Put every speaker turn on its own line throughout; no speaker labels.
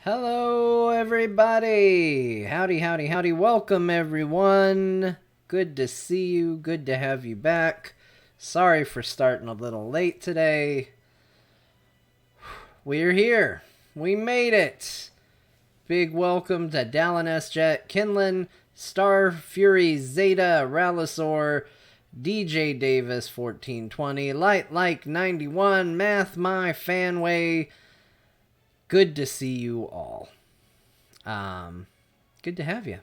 Hello, everybody. Howdy, howdy, howdy. Welcome, everyone. Good to see you. Good to have you back. Sorry for starting a little late today. We're here. We made it. Big welcome to Dallin S. Jet, Kinlan, Star Fury, Zeta, Rallisaur, DJ Davis 1420, Light Like 91, Math My Fanway. Good to see you all. Good to have you.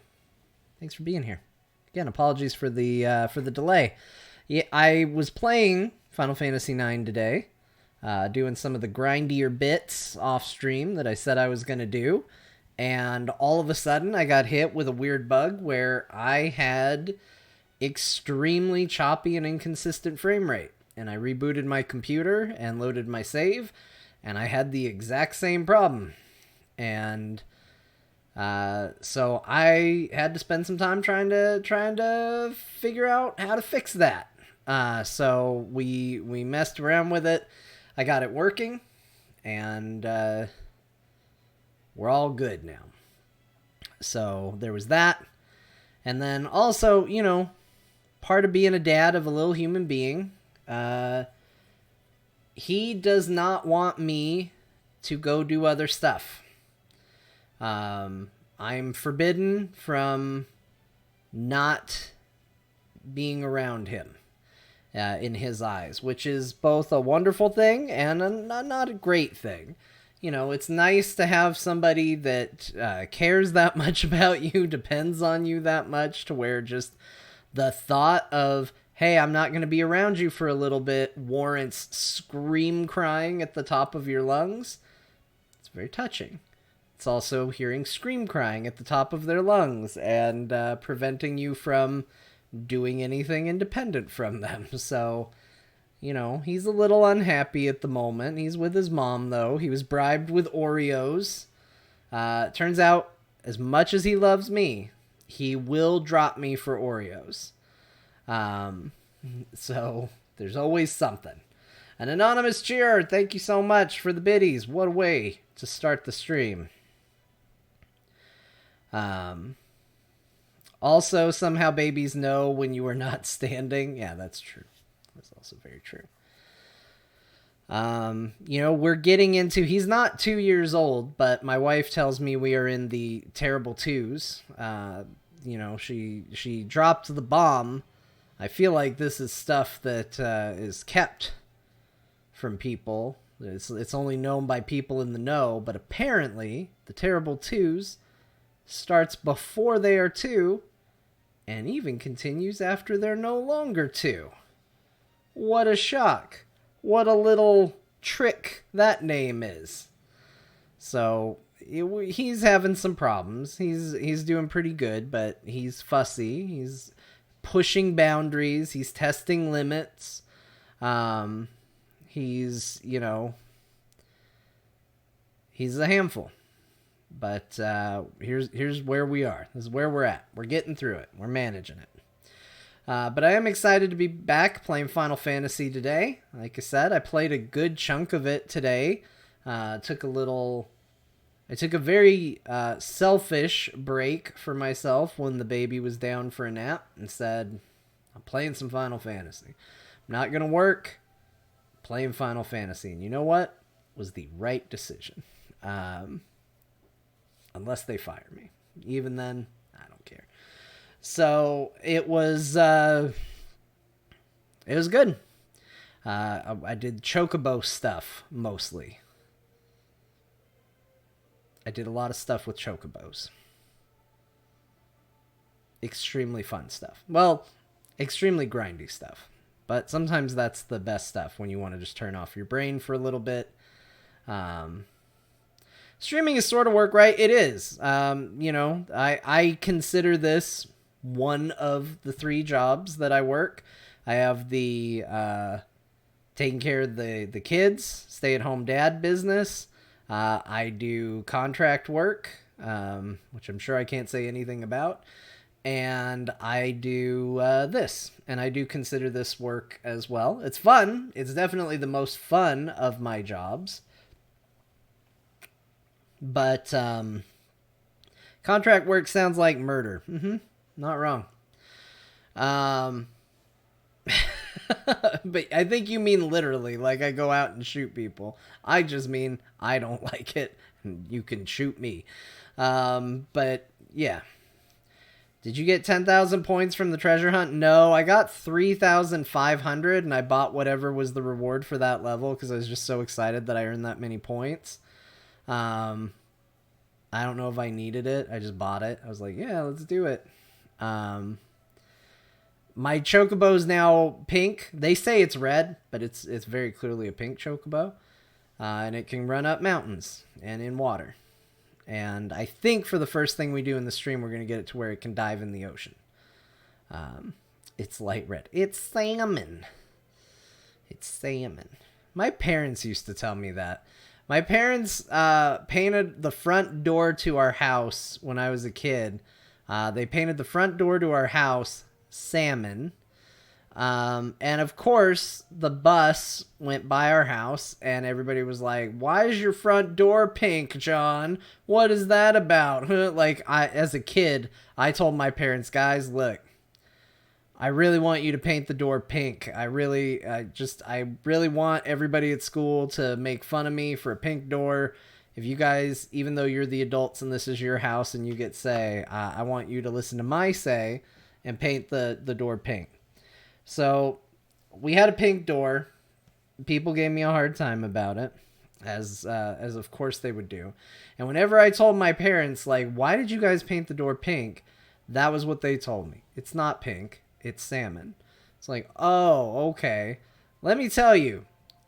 Thanks for being here. Again, apologies for the delay. Yeah, I was playing Final Fantasy IX today, doing some of the grindier bits off stream that I said I was gonna do, and all of a sudden I got hit with a weird bug where I had extremely choppy and inconsistent frame rate, and I rebooted my computer and loaded my save, and I had the exact same problem. And so I had to spend some time trying to figure out how to fix that. So we messed around with it. I got it working, and we're all good now. So there was that. And then also, part of being a dad of a little human being, he does not want me to go do other stuff. I'm forbidden from not being around him in his eyes, which is both a wonderful thing and not a great thing. It's nice to have somebody that cares that much about you, depends on you that much, to where just the thought of, hey, I'm not going to be around you for a little bit, warrants scream crying at the top of your lungs. It's very touching. It's also hearing scream crying at the top of their lungs and preventing you from doing anything independent from them. So, he's a little unhappy at the moment. He's with his mom, though. He was bribed with Oreos. Turns out, as much as he loves me, he will drop me for Oreos. So there's always something. An anonymous cheer, thank you so much for the biddies. What a way to start the stream. Also, somehow babies know when you are not standing. Yeah, that's true. That's also very true. We're getting into, he's not 2 years old, but my wife tells me we are in the terrible twos. She dropped the bomb. I feel like this is stuff that is kept from people. It's only known by people in the know, but apparently the terrible twos starts before they are two and even continues after they're no longer two. What a shock. What a little trick that name is. So he's having some problems. He's doing pretty good, but he's fussy. He's pushing boundaries. He's testing limits. He's a handful. But here's where we are. This is where we're at. We're getting through it. We're managing it. But I am excited to be back playing Final Fantasy today. Like I said, I played a good chunk of it today. I took a very selfish break for myself when the baby was down for a nap and said, I'm playing some Final Fantasy. I'm not going to work. Playing Final Fantasy. And you know what? It was the right decision. Unless they fire me. Even then, I don't care. So it was good. I did Chocobo stuff mostly. I did a lot of stuff with Chocobos. Extremely fun stuff. Well, extremely grindy stuff. But sometimes that's the best stuff when you want to just turn off your brain for a little bit. Streaming is sort of work, right? It is. I consider this one of the 3 jobs that I work. I have the taking care of the kids, stay-at-home dad business. I do contract work, which I'm sure I can't say anything about. And I do this. And I do consider this work as well. It's fun. It's definitely the most fun of my jobs. But contract work sounds like murder. Not wrong. But I think you mean literally, like I go out and shoot people. I just mean I don't like it, and you can shoot me. But yeah. Did you get 10,000 points from the treasure hunt? No, I got 3,500, and I bought whatever was the reward for that level because I was just so excited that I earned that many points. I don't know if I needed it. I just bought it. I was like, yeah, let's do it. My chocobo's now pink. They say it's red, but it's very clearly a pink chocobo. And it can run up mountains and in water. And I think for the first thing we do in the stream, we're going to get it to where it can dive in the ocean. It's light red. It's salmon. It's salmon. My parents used to tell me that. My parents painted the front door to our house when I was a kid. They painted the front door to our house salmon. And of course, the bus went by our house and everybody was like, why is your front door pink, John? What is that about? As a kid, I told my parents, guys, look, I really want you to paint the door pink. I really want everybody at school to make fun of me for a pink door. If you guys, even though you're the adults and this is your house and you get say, I want you to listen to my say and paint the door pink. So we had a pink door. People gave me a hard time about it, as of course they would do. And whenever I told my parents, like, why did you guys paint the door pink? That was what they told me. It's not pink. It's salmon. It's like, oh, okay. Let me tell you,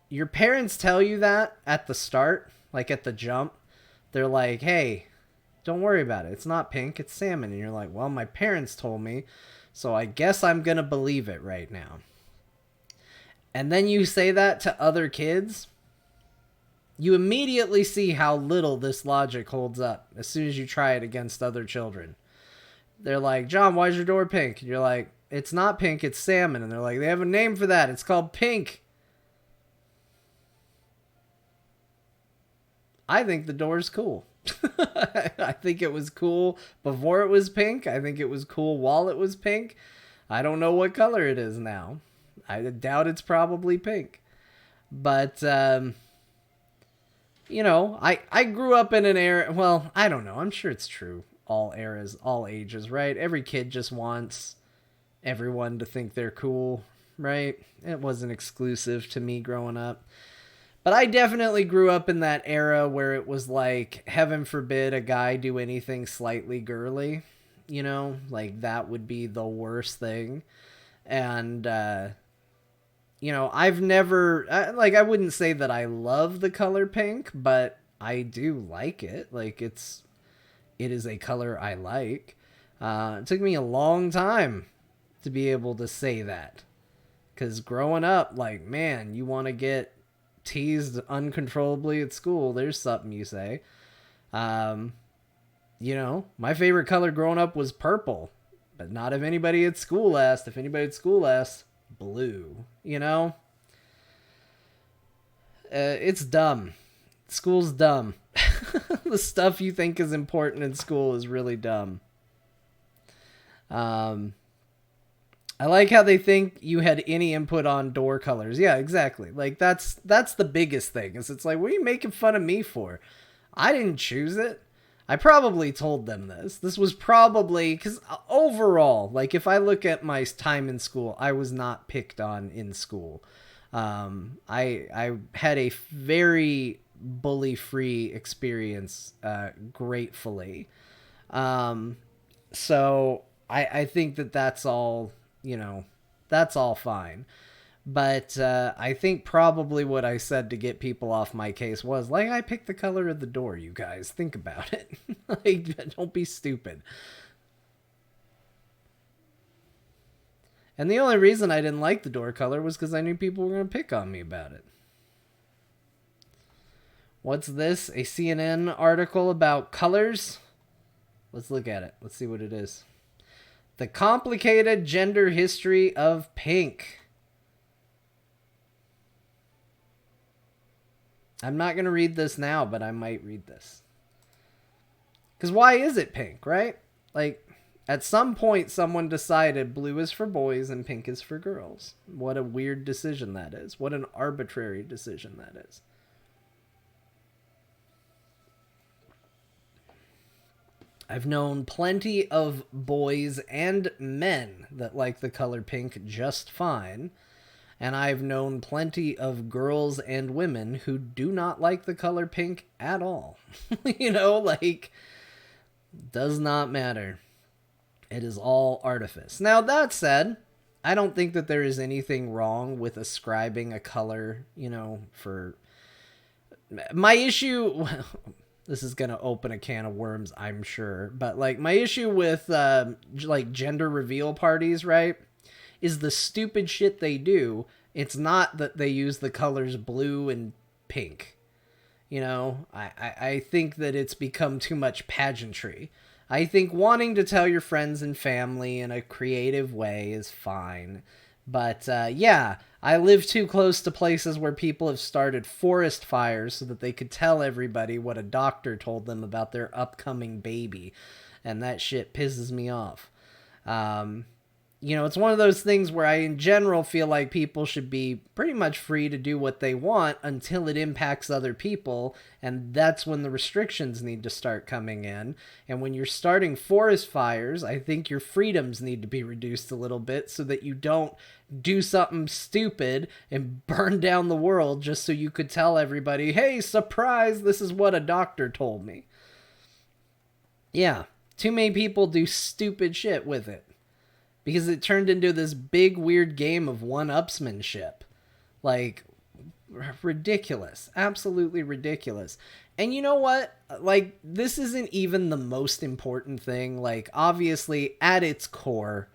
your parents tell you that at the start, like at the jump. They're like, hey, don't worry about it. It's not pink. It's salmon. And you're like, well, my parents told me. So I guess I'm going to believe it right now. And then you say that to other kids. You immediately see how little this logic holds up as soon as you try it against other children. They're like, John, why is your door pink? And you're like, it's not pink, it's salmon. And they're like, they have a name for that. It's called pink. I think the door's cool. I think it was cool before it was pink. I think it was cool while it was pink. I don't know what color it is now. I doubt it's probably pink. But, you know, I grew up in an era... Well, I don't know. I'm sure it's true. All eras, all ages, right? Every kid just wants everyone to think they're cool, right? It wasn't exclusive to me growing up. But I definitely grew up in that era where it was like, heaven forbid a guy do anything slightly girly, you know? Like, that would be the worst thing. And, you know, I've never... I wouldn't say that I love the color pink, but I do like it. Like, it is a color I like. It took me a long time to be able to say that. Because growing up, like, man, you want to get teased uncontrollably at school, there's something you say. You know, my favorite color growing up was purple, but not if anybody at school asked. If anybody at school asked, blue, you know? It's dumb. School's dumb. The stuff you think is important in school is really dumb. I like how they think you had any input on door colors. Yeah, exactly. Like, that's the biggest thing. Is it's like, what are you making fun of me for? I didn't choose it. I probably told them this. This was probably... Because overall, like, if I look at my time in school, I was not picked on in school. I had a very bully-free experience, gratefully. So I think that's all... You know, that's all fine. But I think probably what I said to get people off my case was, like, I picked the color of the door, you guys. Think about it. Like, don't be stupid. And the only reason I didn't like the door color was because I knew people were going to pick on me about it. What's this? A CNN article about colors? Let's look at it. Let's see what it is. The complicated gender history of pink. I'm not going to read this now, but I might read this. Because why is it pink, right? Like, at some point, someone decided blue is for boys and pink is for girls. What a weird decision that is. What an arbitrary decision that is. I've known plenty of boys and men that like the color pink just fine. And I've known plenty of girls and women who do not like the color pink at all. You know, like, does not matter. It is all artifice. Now, that said, I don't think that there is anything wrong with ascribing a color, you know, for... My issue... This is going to open a can of worms, I'm sure. But, like, my issue with, like, gender reveal parties, right, is the stupid shit they do. It's not that they use the colors blue and pink. You know, I think that it's become too much pageantry. I think wanting to tell your friends and family in a creative way is fine. But, yeah, I live too close to places where people have started forest fires so that they could tell everybody what a doctor told them about their upcoming baby. And that shit pisses me off. You know, it's one of those things where I, in general, feel like people should be pretty much free to do what they want until it impacts other people, and that's when the restrictions need to start coming in. And when you're starting forest fires, I think your freedoms need to be reduced a little bit so that you don't do something stupid and burn down the world just so you could tell everybody, hey, surprise, this is what a doctor told me. Yeah, too many people do stupid shit with it. Because it turned into this big, weird game of one-upsmanship. Like, ridiculous. Absolutely ridiculous. And you know what? Like, this isn't even the most important thing. Like, obviously, at its core,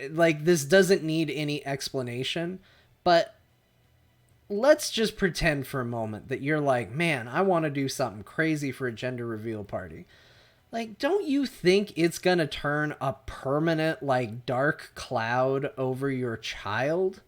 like, this doesn't need any explanation. But let's just pretend for a moment that you're like, man, I want to do something crazy for a gender reveal party. Like, don't you think it's gonna turn a permanent, like, dark cloud over your child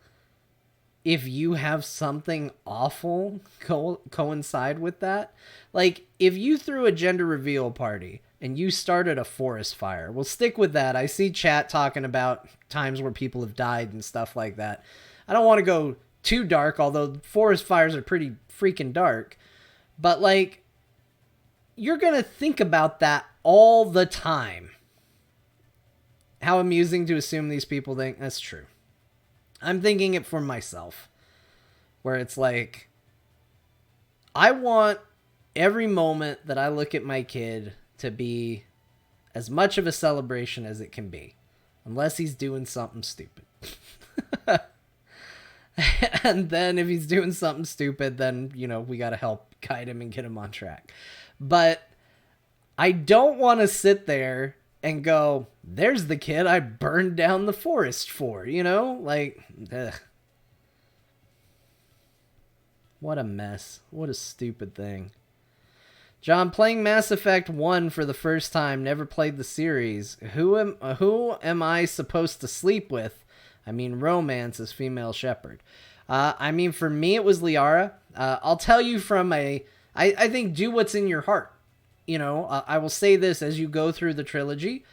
if you have something awful coincide with that? Like, if you threw a gender reveal party and you started a forest fire, we'll stick with that. I see chat talking about times where people have died and stuff like that. I don't want to go too dark, although forest fires are pretty freaking dark. But, like, you're gonna think about that all the time. How amusing to assume these people think that's true. I'm thinking it for myself, where it's like, I want every moment that I look at my kid to be as much of a celebration as it can be, unless he's doing something stupid. And then if he's doing something stupid, then, you know, we got to help guide him and get him on track. But I don't want to sit there and go, there's the kid I burned down the forest for, you know? Like, ugh. What a mess. What a stupid thing. John, playing Mass Effect 1 for the first time, never played the series. Who am I supposed to sleep with? I mean, romance as female shepherd. I mean, for me, it was Liara. I'll tell you from I think do what's in your heart. You know, I will say this as you go through the trilogy,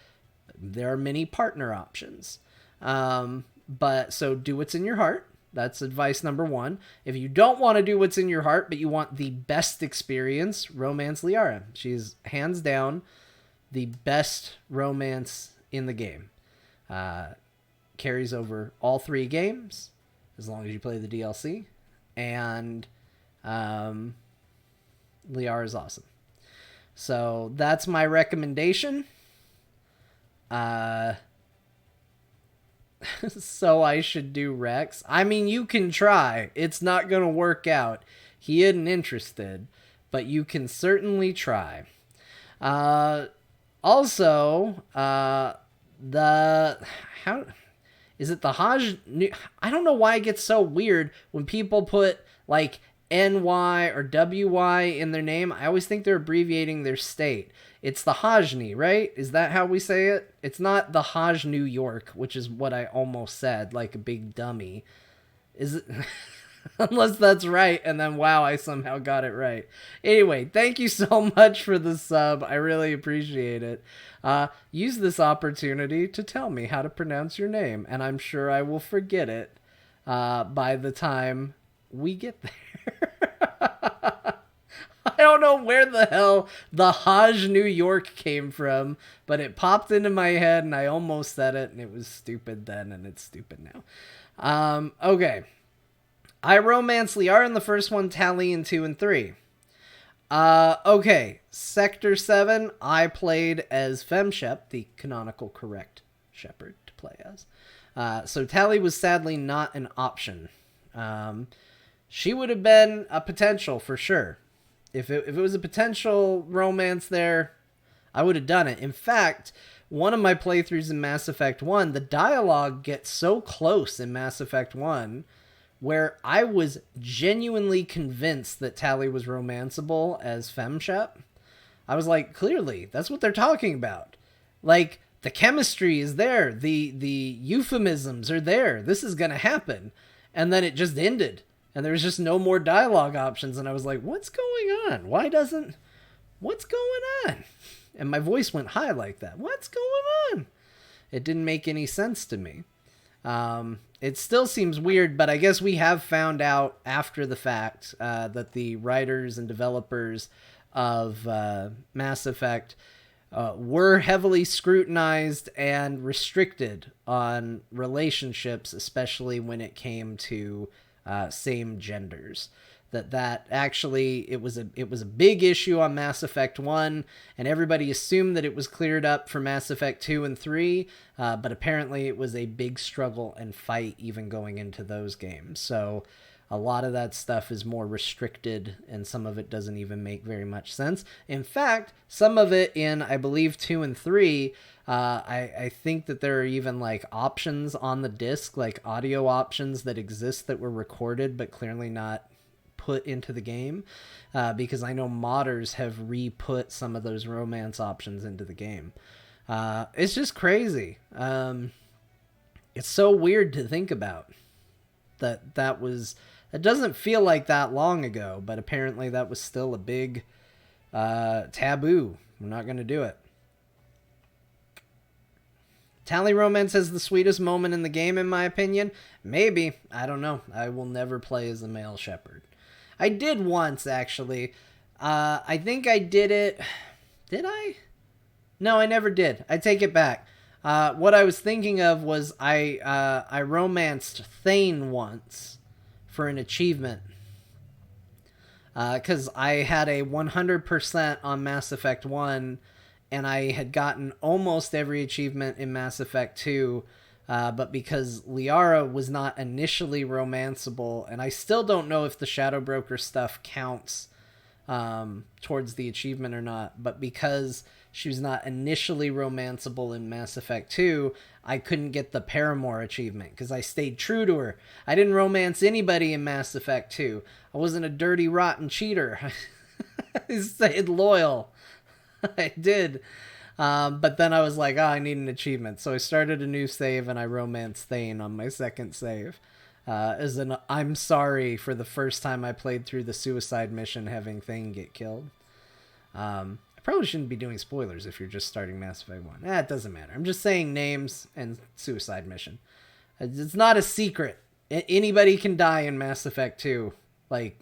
there are many partner options. But so do what's in your heart. That's advice number one. If you don't want to do what's in your heart, but you want the best experience, romance Liara. She's hands down the best romance in the game. Carries over all three games, as long as you play the DLC. And Liara is awesome. So that's my recommendation. So I should do Rex. I mean, you can try. It's not going to work out. He isn't interested, but you can certainly try. Also, how is it the Hajj? I don't know why it gets so weird when people put like NY or WY in their name. I always think they're abbreviating their state. It's the Hajni, right? Is that how we say it? It's not the Hajj New York, which is what I almost said, like a big dummy. Is it? Unless that's right, and then wow, I somehow got it right. Anyway, thank you so much for the sub. I really appreciate it. Use this opportunity to tell me how to pronounce your name, and I'm sure I will forget it by the time we get there. I don't know where the hell the Hajj New York came from, but it popped into my head and I almost said it, and it was stupid then and it's stupid now. Okay. I romanced Liara in the first one, Tally in 2 and 3. Okay. Sector 7, I played as Femshep, the canonical correct shepherd to play as. So Tally was sadly not an option. She would have been a potential for sure. If it was a potential romance there, I would have done it. In fact, one of my playthroughs in Mass Effect 1, the dialogue gets so close in Mass Effect 1 where I was genuinely convinced that Tally was romanceable as Femshep. I was like, clearly, that's what they're talking about. Like, the chemistry is there. The euphemisms are there. This is going to happen. And then it just ended. And there was just no more dialogue options. And I was like, what's going on? What's going on? And my voice went high like that. What's going on? It didn't make any sense to me. It still seems weird, but I guess we have found out after the fact that the writers and developers of Mass Effect were heavily scrutinized and restricted on relationships, especially when it came to same genders. That actually it was a big issue on Mass Effect 1, and everybody assumed that it was cleared up for Mass Effect 2 and 3, but apparently it was a big struggle and fight even going into those games. So a lot of that stuff is more restricted, and some of it doesn't even make very much sense. In fact, some of it in, I believe, 2 and 3, I think that there are even like options on the disc, like audio options that exist that were recorded but clearly not put into the game, because I know modders have re-put some of those romance options into the game. It's just crazy. It's so weird to think about that it doesn't feel like that long ago, but apparently that was still a big taboo. We're not going to do it. Tally romance has the sweetest moment in the game, in my opinion. Maybe. I don't know. I will never play as a male shepherd. I did once, actually. I think I did it. Did I? No, I never did. I take it back. What I was thinking of was I romanced Thane once for an achievement. Because I had a 100% on Mass Effect 1, and I had gotten almost every achievement in Mass Effect 2, but because Liara was not initially romanceable, and I still don't know if the Shadow Broker stuff counts towards the achievement or not, but because she was not initially romanceable in Mass Effect 2, I couldn't get the Paramour achievement because I stayed true to her. I didn't romance anybody in Mass Effect 2. I wasn't a dirty, rotten cheater. I stayed loyal. I did. But then I was like, I need an achievement. So I started a new save and I romanced Thane on my second save. As an I'm sorry for the first time I played through the suicide mission having Thane get killed. I probably shouldn't be doing spoilers if you're just starting Mass Effect 1. It doesn't matter. I'm just saying names and suicide mission. It's not a secret. Anybody can die in Mass Effect 2. Like,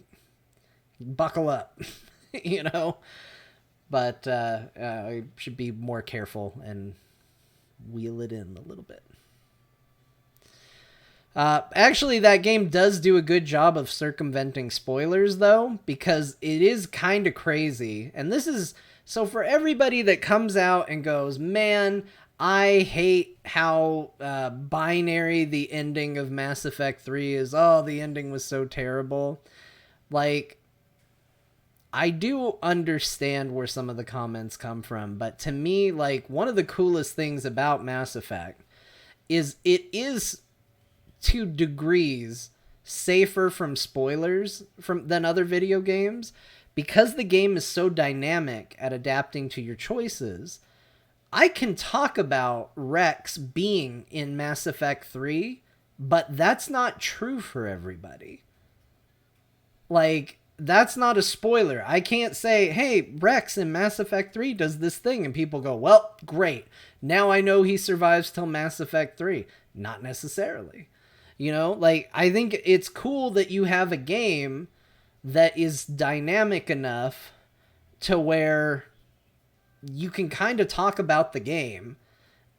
buckle up. You know? But I should be more careful and wheel it in a little bit. Actually, that game does do a good job of circumventing spoilers, though, because it is kind of crazy. And this is... So for everybody that comes out and goes, man, I hate how binary the ending of Mass Effect 3 is. Oh, the ending was so terrible. Like, I do understand where some of the comments come from, but to me, like, one of the coolest things about Mass Effect is it is, to degrees, safer from spoilers than other video games. Because the game is so dynamic at adapting to your choices, I can talk about Rex being in Mass Effect 3, but that's not true for everybody. Like, that's not a spoiler. I can't say, hey, Rex in Mass Effect 3 does this thing, and people go, well, great. Now I know he survives till Mass Effect 3. Not necessarily. You know, like, I think it's cool that you have a game that is dynamic enough to where you can kind of talk about the game,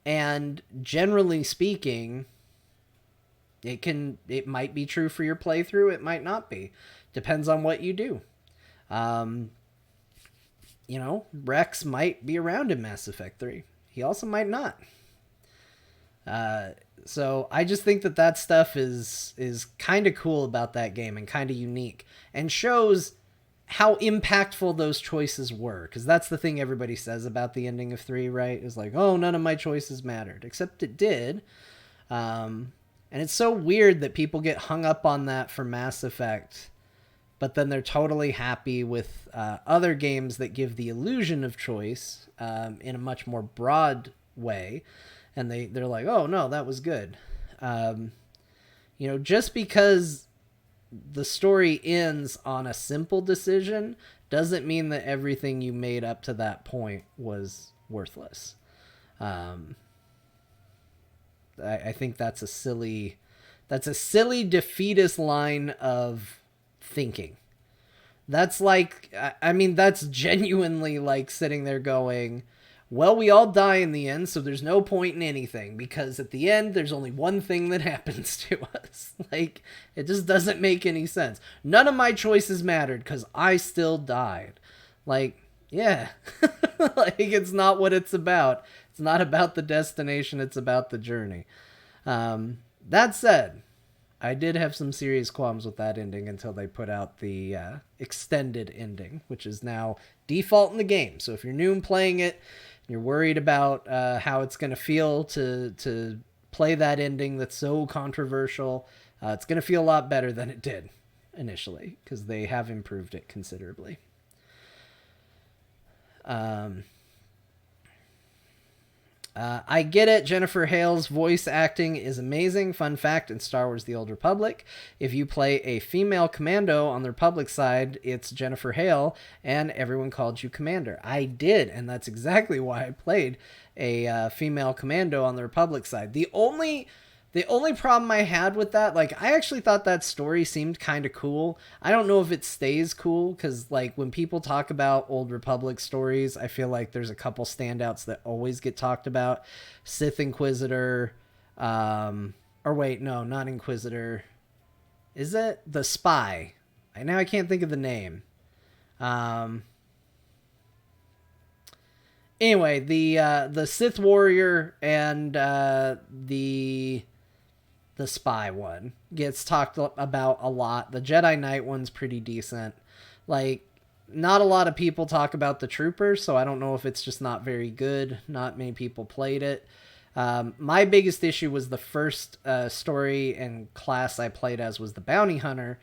and generally speaking, it might be true for your playthrough, it might not be. Depends on what you do. You know, Rex might be around in Mass Effect 3. He also might not. So I just think that stuff is kind of cool about that game and kind of unique, and shows how impactful those choices were. Because that's the thing everybody says about the ending of 3, right? Is like, oh, none of my choices mattered. Except it did. And it's so weird that people get hung up on that for Mass Effect, but then they're totally happy with other games that give the illusion of choice in a much more broad way. And they're like, oh, no, that was good. You know, just because the story ends on a simple decision doesn't mean that everything you made up to that point was worthless. I think that's a silly defeatist line of thinking. That's like, I mean, that's genuinely like sitting there going, well, we all die in the end, so there's no point in anything, because at the end, there's only one thing that happens to us. Like, it just doesn't make any sense. None of my choices mattered, because I still died. Like, yeah. Like, it's not what it's about. It's not about the destination, it's about the journey. That said, I did have some serious qualms with that ending until they put out the extended ending, which is now default in the game. So if you're new and playing it, you're worried about how it's going to feel to play that ending that's so controversial, it's going to feel a lot better than it did initially, because they have improved it considerably. I get it. Jennifer Hale's voice acting is amazing. Fun fact, in Star Wars The Old Republic, if you play a female commando on the Republic side, it's Jennifer Hale, and everyone called you Commander. I did, and that's exactly why I played a female commando on the Republic side. The only problem I had with that, like, I actually thought that story seemed kind of cool. I don't know if it stays cool, because, like, when people talk about Old Republic stories, I feel like there's a couple standouts that always get talked about. Sith Inquisitor, or wait, no, not Inquisitor. Is it? The Spy. Now I can't think of the name. Anyway, the Sith Warrior and the Spy one gets talked about a lot. The Jedi Knight one's pretty decent. Like, not a lot of people talk about the Trooper, so I don't know if it's just not very good. Not many people played it. My biggest issue was the first story and class I played as was the Bounty Hunter.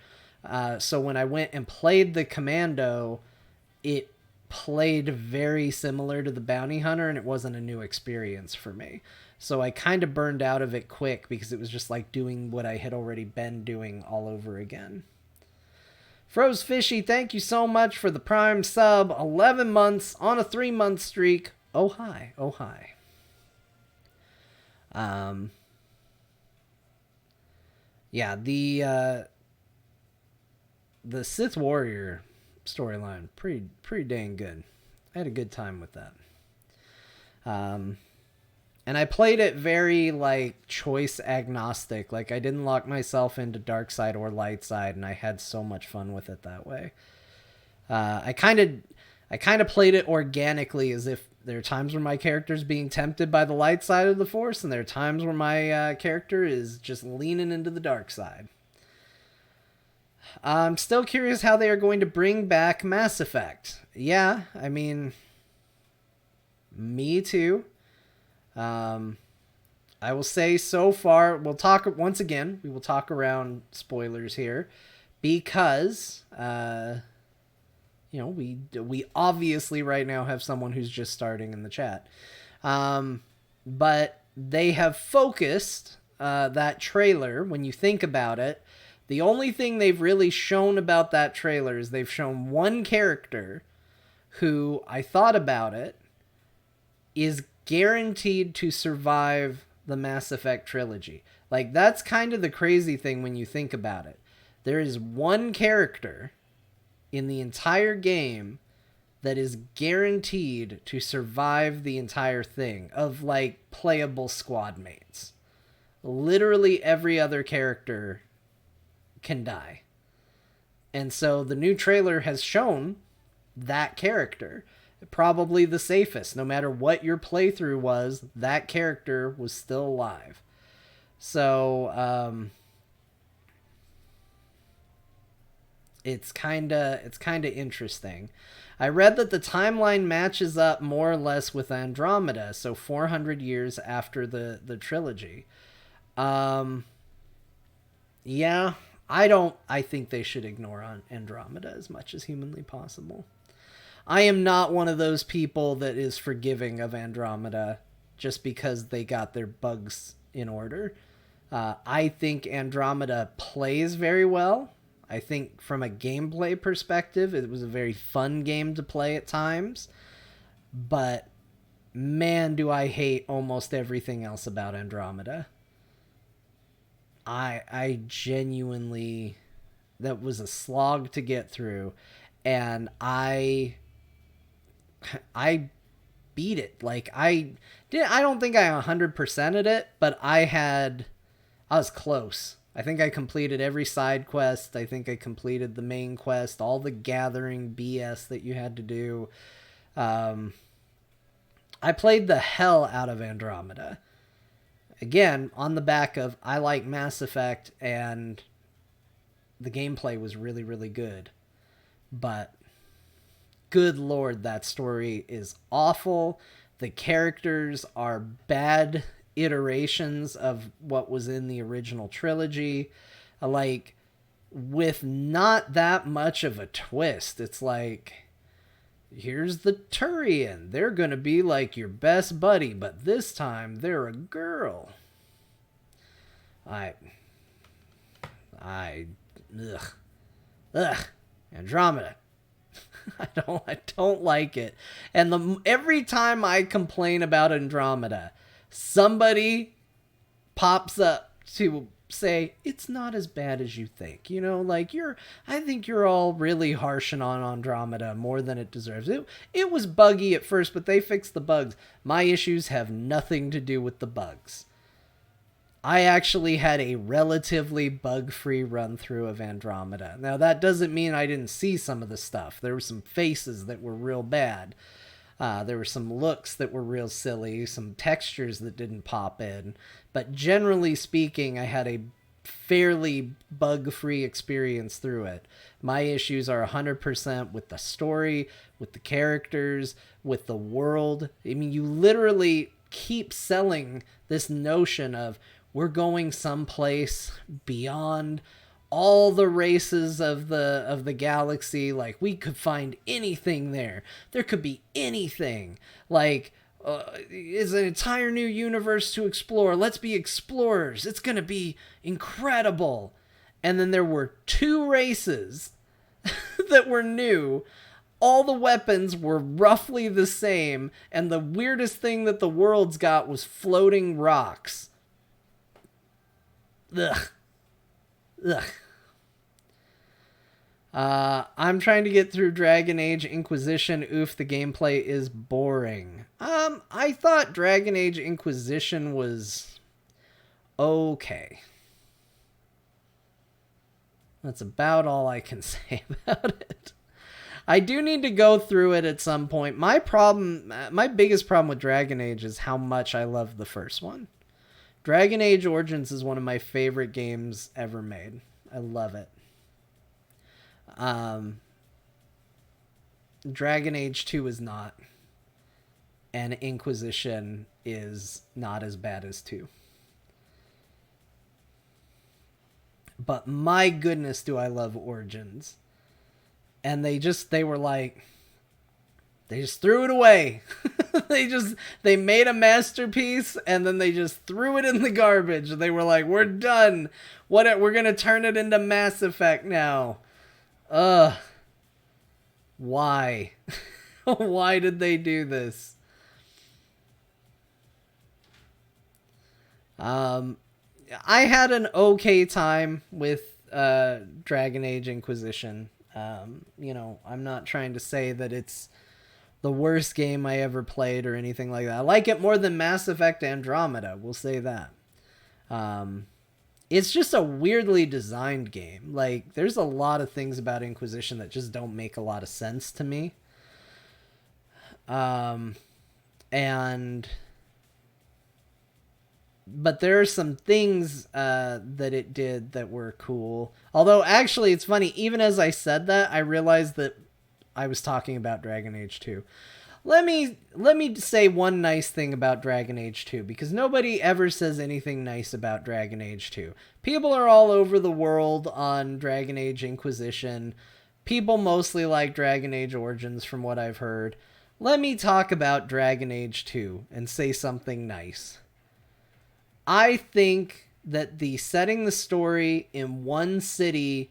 So when I went and played the Commando, it played very similar to the Bounty Hunter, and it wasn't a new experience for me. So I kind of burned out of it quick, because it was just like doing what I had already been doing all over again. Froze Fishy, thank you so much for the Prime sub. 11 months on a 3-month streak. Oh hi, oh hi. Yeah, the Sith Warrior storyline, pretty dang good. I had a good time with that. And I played it very, like, choice agnostic. Like, I didn't lock myself into dark side or light side, and I had so much fun with it that way. I kind of played it organically, as if there are times where my character's being tempted by the light side of the Force, and there are times where my character is just leaning into the dark side. I'm still curious how they are going to bring back Mass Effect. Yeah, I mean, me too. I will say so far, we'll talk once again, we will talk around spoilers here, because, you know, we obviously right now have someone who's just starting in the chat. But they have focused, that trailer, when you think about it, The only thing they've really shown about that trailer is they've shown one character who, I thought about it, is guaranteed to survive the Mass Effect trilogy. Like, that's kind of the crazy thing when you think about it. There is one character in the entire game that is guaranteed to survive the entire thing of, like, playable squad mates. Literally every other character can die. And so the new trailer has shown that character. Probably the safest. No matter what your playthrough was, that character was still alive. So, it's kind of interesting. I read that the timeline matches up more or less with Andromeda, so 400 years after the trilogy. Yeah, I think they should ignore Andromeda as much as humanly possible. I am not one of those people that is forgiving of Andromeda just because they got their bugs in order. I think Andromeda plays very well. I think from a gameplay perspective, it was a very fun game to play at times. But man, do I hate almost everything else about Andromeda. I genuinely, that was a slog to get through, and I beat it. Like, I don't think I 100%ed it, but I was close. I think I completed every side quest. I think I completed the main quest, all the gathering BS that you had to do. I played the hell out of Andromeda. Again, on the back of, I like Mass Effect, and the gameplay was really, really good. But good lord, that story is awful. The characters are bad iterations of what was in the original trilogy. Like, with not that much of a twist. It's like, here's the Turian. They're going to be like your best buddy, but this time they're a girl. Andromeda. I don't like it. And every time I complain about Andromeda, somebody pops up to say it's not as bad as you think. You know, like, I think you're all really harshing on Andromeda more than it deserves. It was buggy at first, but they fixed the bugs. My issues have nothing to do with the bugs. I actually had a relatively bug-free run-through of Andromeda. Now, that doesn't mean I didn't see some of the stuff. There were some faces that were real bad. There were some looks that were real silly, some textures that didn't pop in. But generally speaking, I had a fairly bug-free experience through it. My issues are 100% with the story, with the characters, with the world. I mean, you literally keep selling this notion of, we're going someplace beyond all the races of the galaxy. Like, we could find anything there. There could be anything. Like, it's an entire new universe to explore. Let's be explorers. It's going to be incredible. And then there were 2 races that were new. All the weapons were roughly the same. And the weirdest thing that the world's got was floating rocks. Ugh. I'm trying to get through Dragon Age Inquisition. Oof, the gameplay is boring. I thought Dragon Age Inquisition was okay. That's about all I can say about it. I do need to go through it at some point. My biggest problem with Dragon Age is how much I love the first one. Dragon Age Origins is one of my favorite games ever made. I love it. Dragon Age 2 is not. And Inquisition is not as bad as 2. But my goodness, do I love Origins. And they just threw it away. They made a masterpiece and then they just threw it in the garbage. They were like, we're done. We're going to turn it into Mass Effect now. Ugh. Why? Why did they do this? I had an okay time with Dragon Age Inquisition. I'm not trying to say that it's the worst game I ever played or anything like that. I like it more than Mass Effect Andromeda, we'll say that. It's just a weirdly designed game. Like, there's a lot of things about Inquisition that just don't make a lot of sense to me. But there are some things that it did that were cool. Although, actually, it's funny. Even as I said that, I realized that I was talking about Dragon Age 2. Let me say one nice thing about Dragon Age 2, because nobody ever says anything nice about Dragon Age 2. People are all over the world on Dragon Age Inquisition. People mostly like Dragon Age Origins, from what I've heard. Let me talk about Dragon Age 2 and say something nice. I think that the setting the story in one city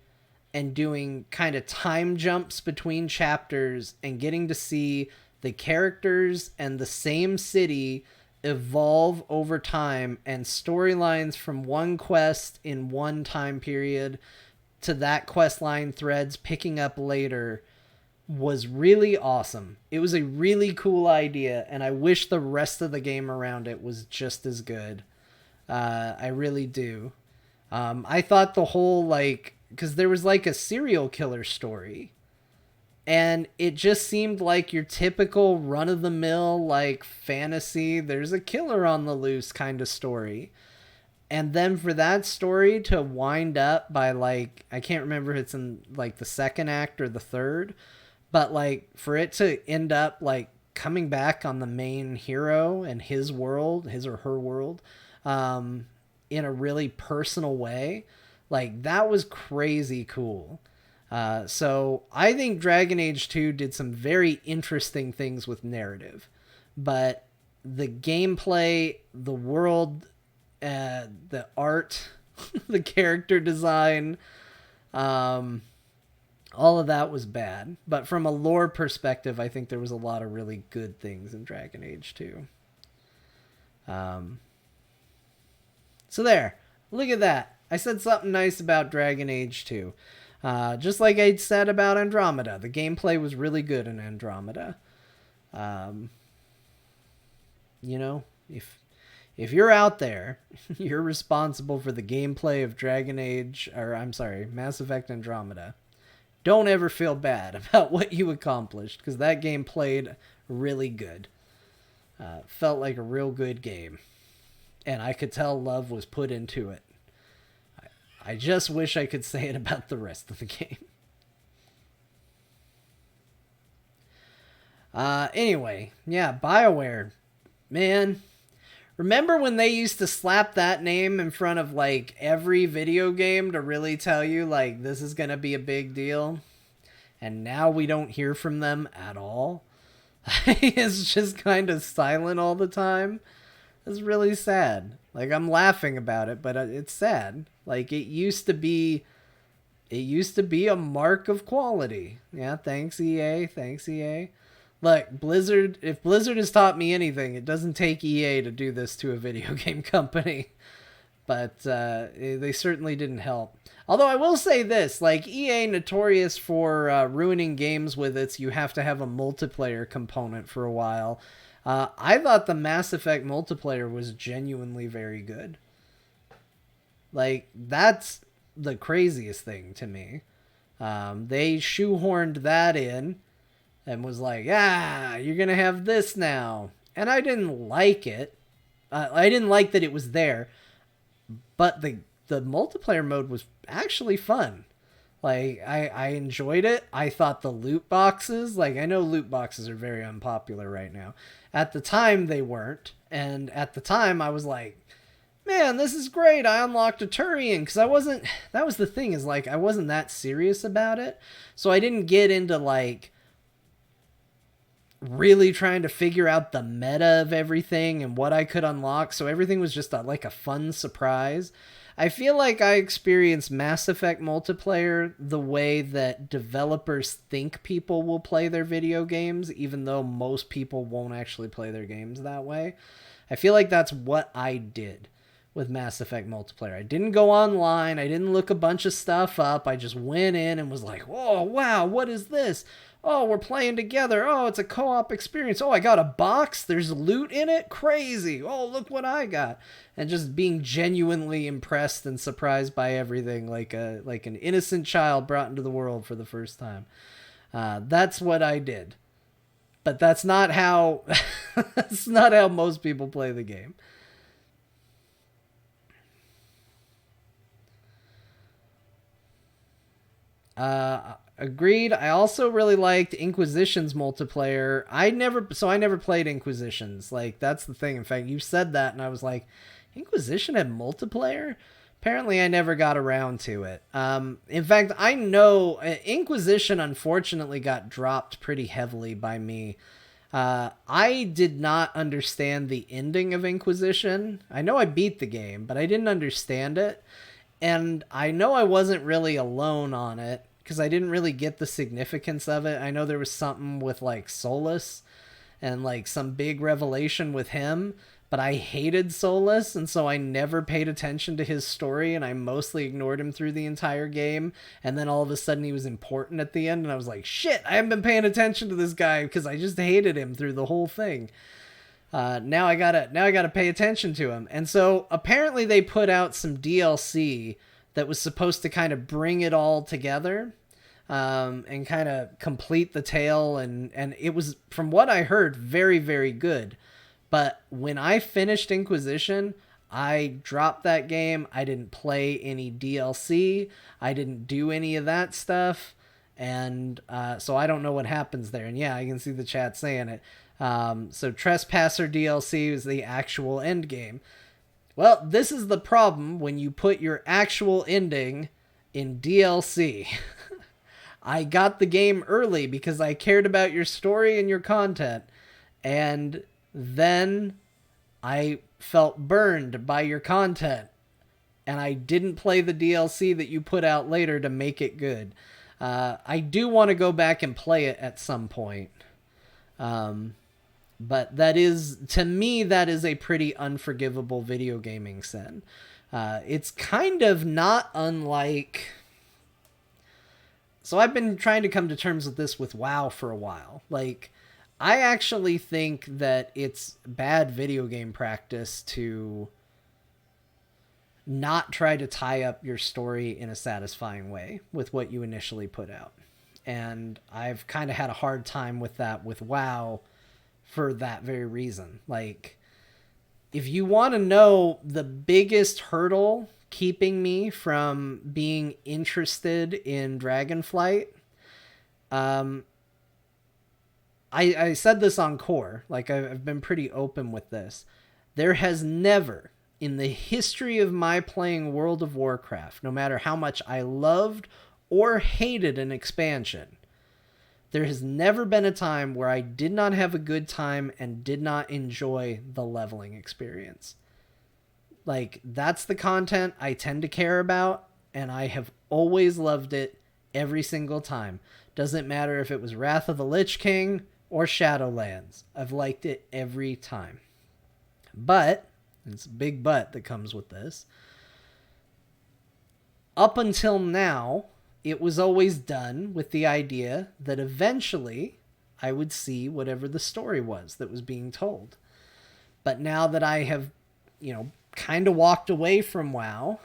and doing kind of time jumps between chapters and getting to see the characters and the same city evolve over time, and storylines from one quest in one time period to that quest line threads picking up later, was really awesome. It was a really cool idea, and I wish the rest of the game around it was just as good. I really do. I thought the whole, because there was a serial killer story, and it just seemed like your typical run-of-the-mill, fantasy, there's a killer on the loose kind of story. And then for that story to wind up by, I can't remember if it's in, the second act or the third, but, for it to end up, coming back on the main hero and his world, his or her world, in a really personal way, that was crazy cool. So I think Dragon Age 2 did some very interesting things with narrative, but the gameplay, the world, the art, the character design, all of that was bad. But from a lore perspective, I think there was a lot of really good things in Dragon Age 2. So there, look at that. I said something nice about Dragon Age 2. Just like I said about Andromeda. The gameplay was really good in Andromeda. If you're out there, you're responsible for the gameplay of Mass Effect Andromeda. Don't ever feel bad about what you accomplished, because that game played really good. Felt like a real good game. And I could tell love was put into it. I just wish I could say it about the rest of the game. Anyway, yeah, Bioware. Man, remember when they used to slap that name in front of, every video game to really tell you, this is going to be a big deal? And now we don't hear from them at all? It's just kind of silent all the time. It's really sad. I'm laughing about it, but it's sad. It used to be a mark of quality. Yeah, thanks EA. Thanks EA. Look, Blizzard, if Blizzard has taught me anything, it doesn't take EA to do this to a video game company. But they certainly didn't help. Although I will say this, EA notorious for ruining games with its you have to have a multiplayer component for a while. I thought the Mass Effect multiplayer was genuinely very good. That's the craziest thing to me. They shoehorned that in and was you're going to have this now. And I didn't like it. I didn't like that it was there. But the multiplayer mode was actually fun. I enjoyed it. I thought the loot boxes, I know loot boxes are very unpopular right now. At the time, they weren't. And at the time, I was man, this is great. I unlocked a Turian. Because that was the thing, is I wasn't that serious about it. So I didn't get into really trying to figure out the meta of everything and what I could unlock. So everything was just like a fun surprise. I feel like I experienced Mass Effect multiplayer the way that developers think people will play their video games, even though most people won't actually play their games that way. I feel like that's what I did with Mass Effect multiplayer. I didn't go online. I didn't look a bunch of stuff up. I just went in and was like, oh, wow, what is this? Oh, we're playing together. Oh, it's a co-op experience. Oh, I got a box. There's loot in it. Crazy. Oh, look what I got. And just being genuinely impressed and surprised by everything, like an innocent child brought into the world for the first time. That's what I did. But that's not how that's not how most people play the game. Agreed. I also really liked Inquisition's multiplayer. I never played Inquisitions. Like, that's the thing. In fact, you said that and I was like, Inquisition had multiplayer? Apparently I never got around to it. In fact, I know Inquisition unfortunately got dropped pretty heavily by me. I did not understand the ending of Inquisition. I know I beat the game, but I didn't understand it. And I know I wasn't really alone on it because I didn't really get the significance of it. I know there was something with like Solus and like some big revelation with him, but I hated Solus, and so I never paid attention to his story, and I mostly ignored him through the entire game. And then all of a sudden he was important at the end, and I was like, shit, I haven't been paying attention to this guy because I just hated him through the whole thing. Now I gotta pay attention to him. And so apparently they put out some DLC that was supposed to kind of bring it all together, and kind of complete the tale. And it was, from what I heard, very, very good. But when I finished Inquisition, I dropped that game. I didn't play any DLC. I didn't do any of that stuff. And so I don't know what happens there. And yeah, I can see the chat saying it. So Trespasser DLC is the actual end game. Well, this is the problem when you put your actual ending in DLC. I got the game early because I cared about your story and your content, and then I felt burned by your content, and I didn't play the DLC that you put out later to make it good. I do want to go back and play it at some point. But that is, to me, that is a pretty unforgivable video gaming sin. It's kind of not unlike... So I've been trying to come to terms with this with WoW for a while. Like, I actually think that it's bad video game practice to not try to tie up your story in a satisfying way with what you initially put out. And I've kind of had a hard time with that with WoW for that very reason. Like, if you want to know the biggest hurdle keeping me from being interested in Dragonflight, I said this on Core. Like, I've been pretty open with this. There has never, in the history of my playing World of Warcraft, no matter how much I loved or hated an expansion, there has never been a time where I did not have a good time and did not enjoy the leveling experience. Like, that's the content I tend to care about, and I have always loved it every single time. Doesn't matter if it was Wrath of the Lich King or Shadowlands. I've liked it every time. But, it's a big but that comes with this, up until now, it was always done with the idea that eventually I would see whatever the story was that was being told. But now that I have, kind of walked away from WoW,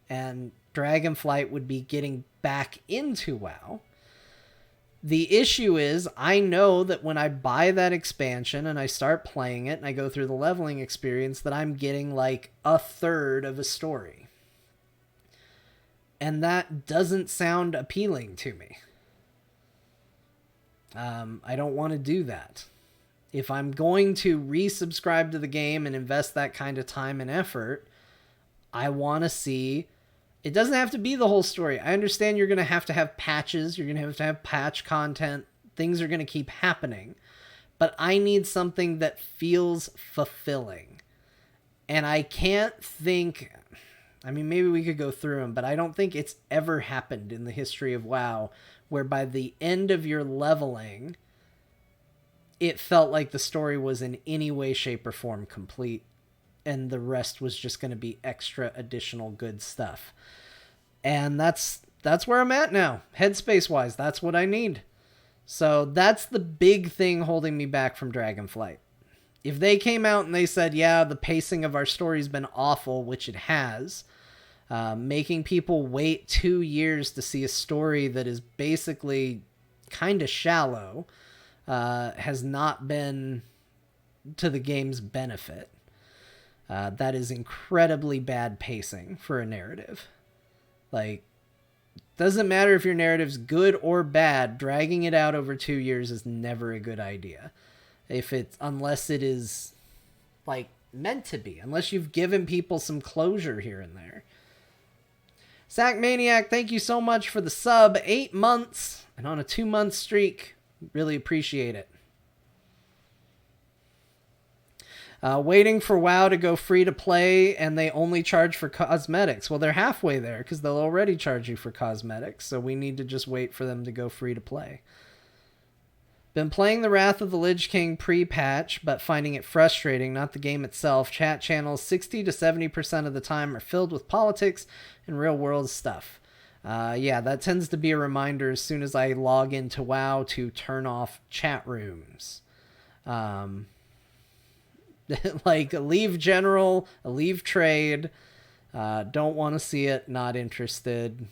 and Dragonflight would be getting back into WoW, the issue is I know that when I buy that expansion and I start playing it and I go through the leveling experience, that I'm getting like a third of a story. And that doesn't sound appealing to me. I don't want to do that. If I'm going to resubscribe to the game and invest that kind of time and effort, I want to see... It doesn't have to be the whole story. I understand you're going to have patches. You're going to have patch content. Things are going to keep happening. but I need something that feels fulfilling. And I can't think, I mean, maybe we could go through them, but I don't think it's ever happened in the history of WoW where by the end of your leveling, it felt like the story was in any way, shape, or form complete, and the rest was just going to be extra additional good stuff. And that's where I'm at now, headspace wise. That's what I need. So that's the big thing holding me back from Dragonflight. If they came out and they said, yeah, the pacing of our story's been awful, which it has, making people wait 2 years to see a story that is basically kind of shallow, has not been to the game's benefit. That is incredibly bad pacing for a narrative. Like, doesn't matter if your narrative's good or bad, dragging it out over 2 years is never a good idea. Unless it is like meant to be, unless you've given people some closure here and there. Sack Maniac, thank you so much for the sub. 8 months and on a 2-month streak. Really appreciate it. Waiting for WoW to go free to play and they only charge for cosmetics. Well, they're halfway there because they'll already charge you for cosmetics. So we need to just wait for them to go free to play. Been playing the Wrath of the Lich King pre-patch, but finding it frustrating, not the game itself. Chat channels 60 to 70% of the time are filled with politics and real-world stuff. Yeah, that tends to be a reminder as soon as I log into WoW to turn off chat rooms. Like, leave general, leave trade. Don't want to see it, not interested.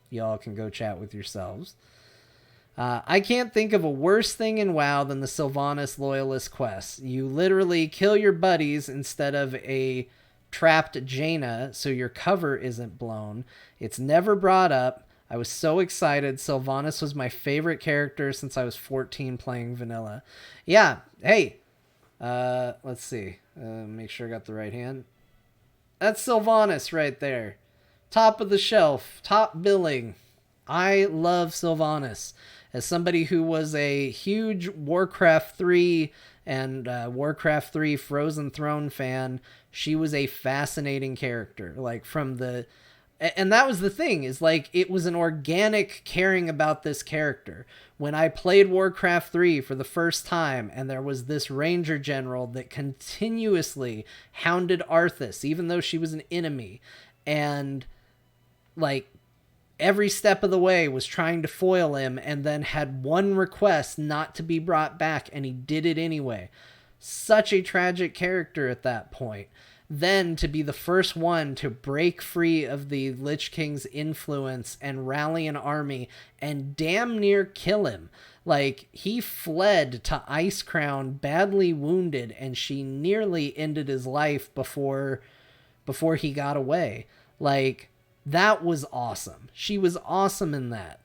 Y'all can go chat with yourselves. I can't think of a worse thing in WoW than the Sylvanas Loyalist quest. You literally kill your buddies instead of a trapped Jaina so your cover isn't blown. It's never brought up. I was so excited. Sylvanas was my favorite character since I was 14 playing vanilla. Yeah, hey. Let's see. Make sure I got the right hand. That's Sylvanas right there. Top of the shelf. Top billing. I love Sylvanas. As somebody who was a huge Warcraft 3 and Warcraft 3 Frozen Throne fan, she was a fascinating character. Like, from the... And that was the thing, is like, it was an organic caring about this character. When I played Warcraft 3 for the first time, and there was this ranger general that continuously hounded Arthas, even though she was an enemy, and, like, every step of the way was trying to foil him, and then had one request not to be brought back, and he did it anyway. Such a tragic character at that point. Then to be the first one to break free of the Lich King's influence and rally an army and damn near kill him. Like, he fled to Icecrown badly wounded, and she nearly ended his life before he got away. Like, that was awesome. She was awesome in that.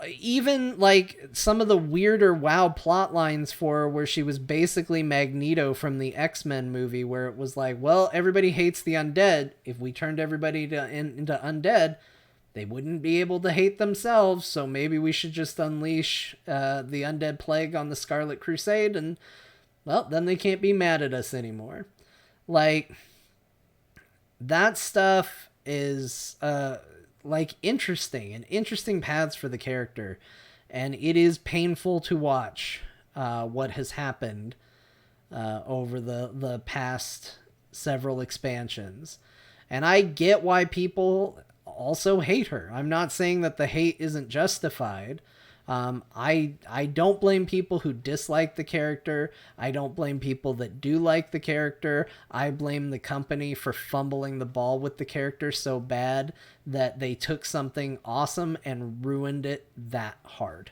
Even like some of the weirder WoW plot lines for her, where she was basically Magneto from the X-Men movie, where it was like, well, everybody hates the undead. If we turned everybody into undead, they wouldn't be able to hate themselves. So maybe we should just unleash the undead plague on the Scarlet Crusade, and well, then they can't be mad at us anymore. Like, that stuff is like interesting paths for the character, and it is painful to watch what has happened over the past several expansions. And I get why people also hate her. I'm not saying that the hate isn't justified. I don't blame people who dislike the character. I don't blame people that do like the character. I blame the company for fumbling the ball with the character so bad that they took something awesome and ruined it that hard.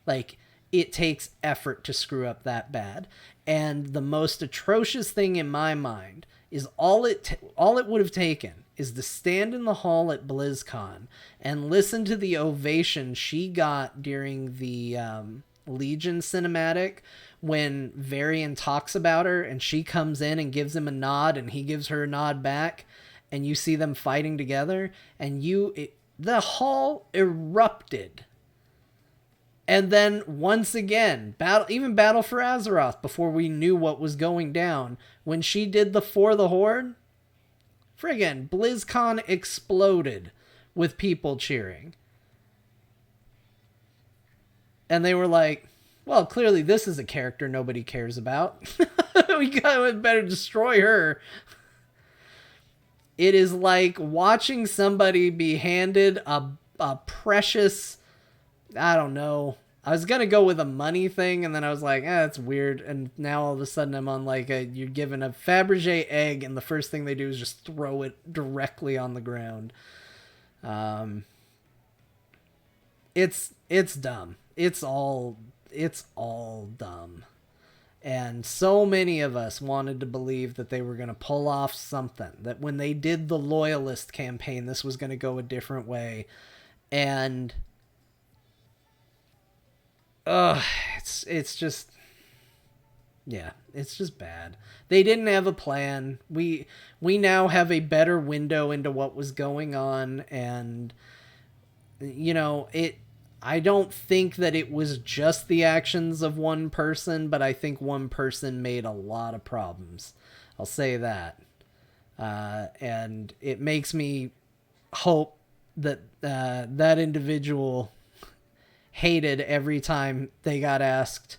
Like, it takes effort to screw up that bad. And the most atrocious thing in my mind is all it would have taken is to stand in the hall at BlizzCon and listen to the ovation she got during the Legion cinematic when Varian talks about her and she comes in and gives him a nod and he gives her a nod back, and you see them fighting together, and the hall erupted And then once again, Battle for Azeroth, before we knew what was going down, when she did the For the Horde, friggin' BlizzCon exploded with people cheering. And they were like, well, clearly this is a character nobody cares about. We better destroy her. It is like watching somebody be handed a precious, I don't know. I was going to go with a money thing, and then I was like, that's weird. And now all of a sudden I'm on like you're given a Fabergé egg, and the first thing they do is just throw it directly on the ground. It's dumb. It's all dumb. And so many of us wanted to believe that they were going to pull off something, that when they did the Loyalist campaign, this was going to go a different way. And it's just, yeah, it's just bad. They didn't have a plan. We now have a better window into what was going on, and I don't think that it was just the actions of one person, but I think one person made a lot of problems. I'll say that. And it makes me hope that that individual hated every time they got asked,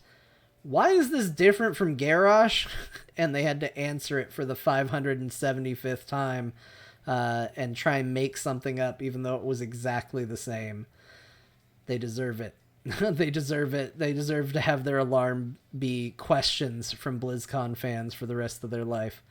why is this different from Garrosh? And they had to answer it for the 575th time and try and make something up, even though it was exactly the same. They deserve it. They deserve it. They deserve to have their alarm be questions from BlizzCon fans for the rest of their life.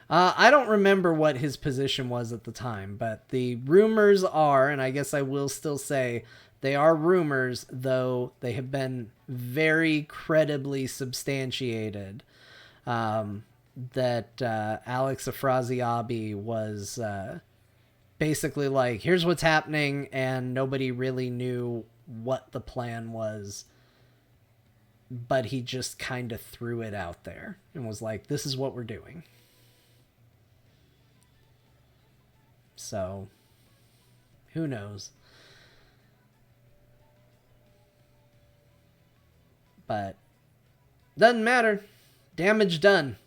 I don't remember what his position was at the time, but the rumors are, and I guess I will still say, they are rumors, though they have been very credibly substantiated, that Alex Afrasiabi was basically like, here's what's happening, and nobody really knew what the plan was, but he just kind of threw it out there and was like, this is what we're doing. So, who knows? But doesn't matter. Damage done.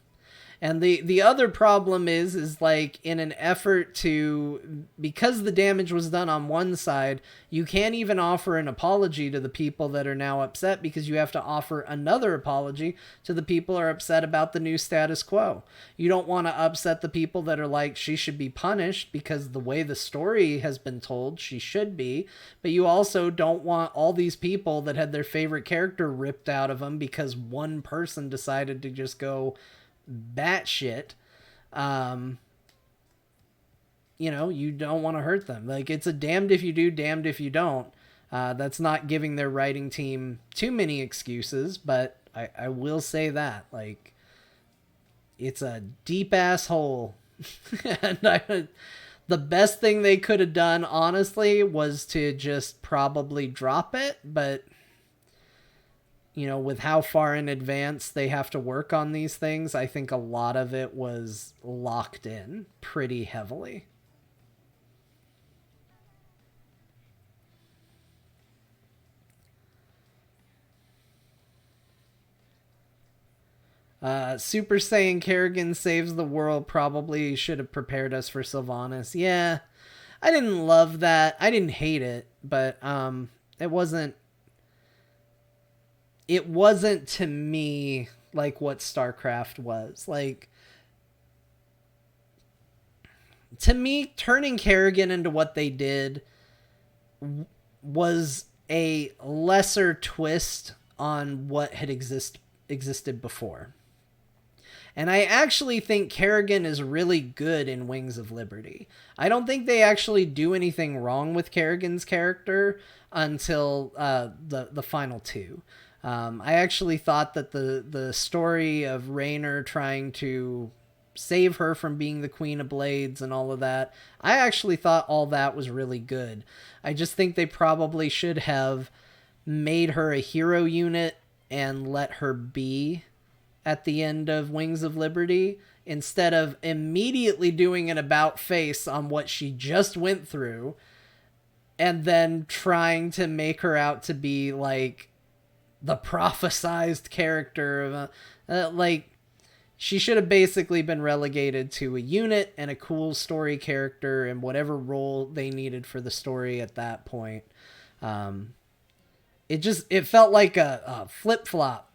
And the other problem is like, in an effort to, because the damage was done on one side, you can't even offer an apology to the people that are now upset, because you have to offer another apology to the people who are upset about the new status quo. You don't want to upset the people that are like, she should be punished because the way the story has been told, she should be. But you also don't want all these people that had their favorite character ripped out of them because one person decided to just go batshit. You don't want to hurt them. Like, it's a damned if you do, damned if you don't. That's not giving their writing team too many excuses, but I will say that, like, it's a deep ass hole. And the best thing they could have done, honestly, was to just probably drop it, but with how far in advance they have to work on these things, I think a lot of it was locked in pretty heavily. Super Saiyan Kerrigan saves the world probably should have prepared us for Sylvanas. Yeah, I didn't love that. I didn't hate it, but it wasn't to me like what StarCraft was. Like, to me, turning Kerrigan into what they did was a lesser twist on what had existed before. And I actually think Kerrigan is really good in Wings of Liberty. I don't think they actually do anything wrong with Kerrigan's character until the final two. I actually thought that the story of Raynor trying to save her from being the Queen of Blades and all of that, I actually thought all that was really good. I just think they probably should have made her a hero unit and let her be at the end of Wings of Liberty, instead of immediately doing an about face on what she just went through and then trying to make her out to be like the prophesized character of like she should have basically been relegated to a unit and a cool story character and whatever role they needed for the story at that point. It felt like a flip-flop.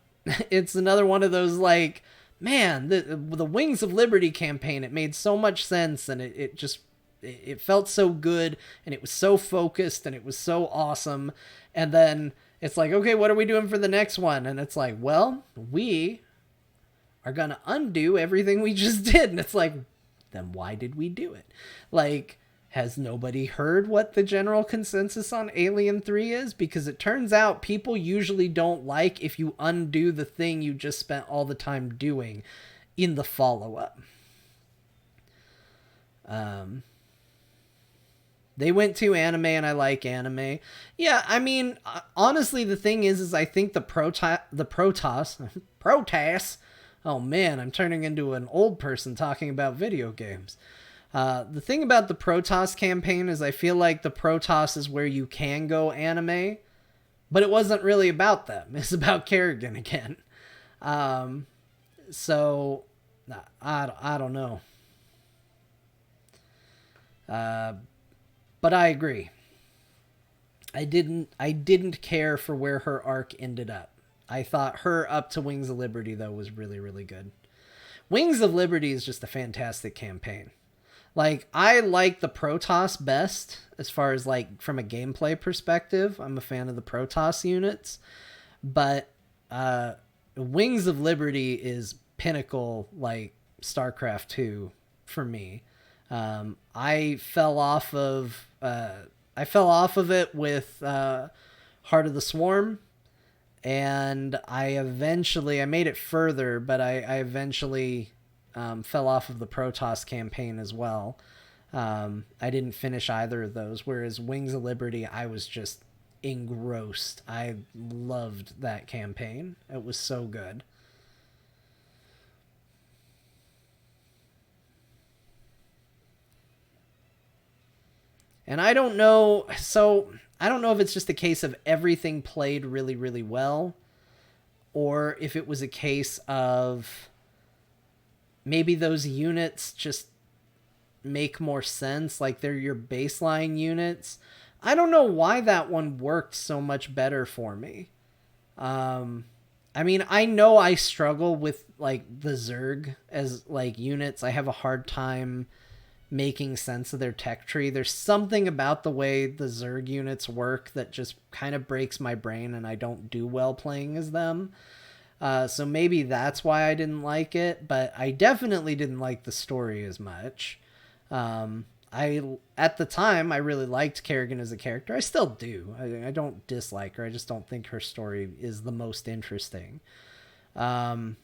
It's another one of those like, man, the Wings of Liberty campaign, it made so much sense, and it felt so good, and it was so focused, and it was so awesome. And then it's like, okay, what are we doing for the next one? And it's like, well, we are going to undo everything we just did. And it's like, then why did we do it? Like, has nobody heard what the general consensus on Alien 3 is? Because it turns out people usually don't like if you undo the thing you just spent all the time doing in the follow-up. They went to anime, and I like anime. Yeah, I mean, honestly, the thing is I think the Protoss. Oh man, I'm turning into an old person talking about video games. The thing about the Protoss campaign is I feel like the Protoss is where you can go anime, but it wasn't really about them. It's about Kerrigan again. So, I don't know. But I agree. I didn't care for where her arc ended up. I thought her up to Wings of Liberty, though, was really, really good. Wings of Liberty is just a fantastic campaign. Like, I like the Protoss best as far as, like, from a gameplay perspective. I'm a fan of the Protoss units. But Wings of Liberty is pinnacle, like, StarCraft 2 for me. I fell off of it with Heart of the Swarm, and I made it further, but I eventually fell off of the Protoss campaign as well. I didn't finish either of those, whereas Wings of Liberty, I was just engrossed. I loved that campaign. It was so good. And I don't know if it's just a case of everything played really, really well, or if it was a case of maybe those units just make more sense, like they're your baseline units. I don't know why that one worked so much better for me. I mean, I know I struggle with like the Zerg as like units. I have a hard time making sense of their tech tree. There's something about the way the Zerg units work that just kind of breaks my brain, and I don't do well playing as them. So maybe that's why I didn't like it, but I definitely didn't like the story as much. At the time, I really liked Kerrigan as a character. I still do. I don't dislike her. I just don't think her story is the most interesting. So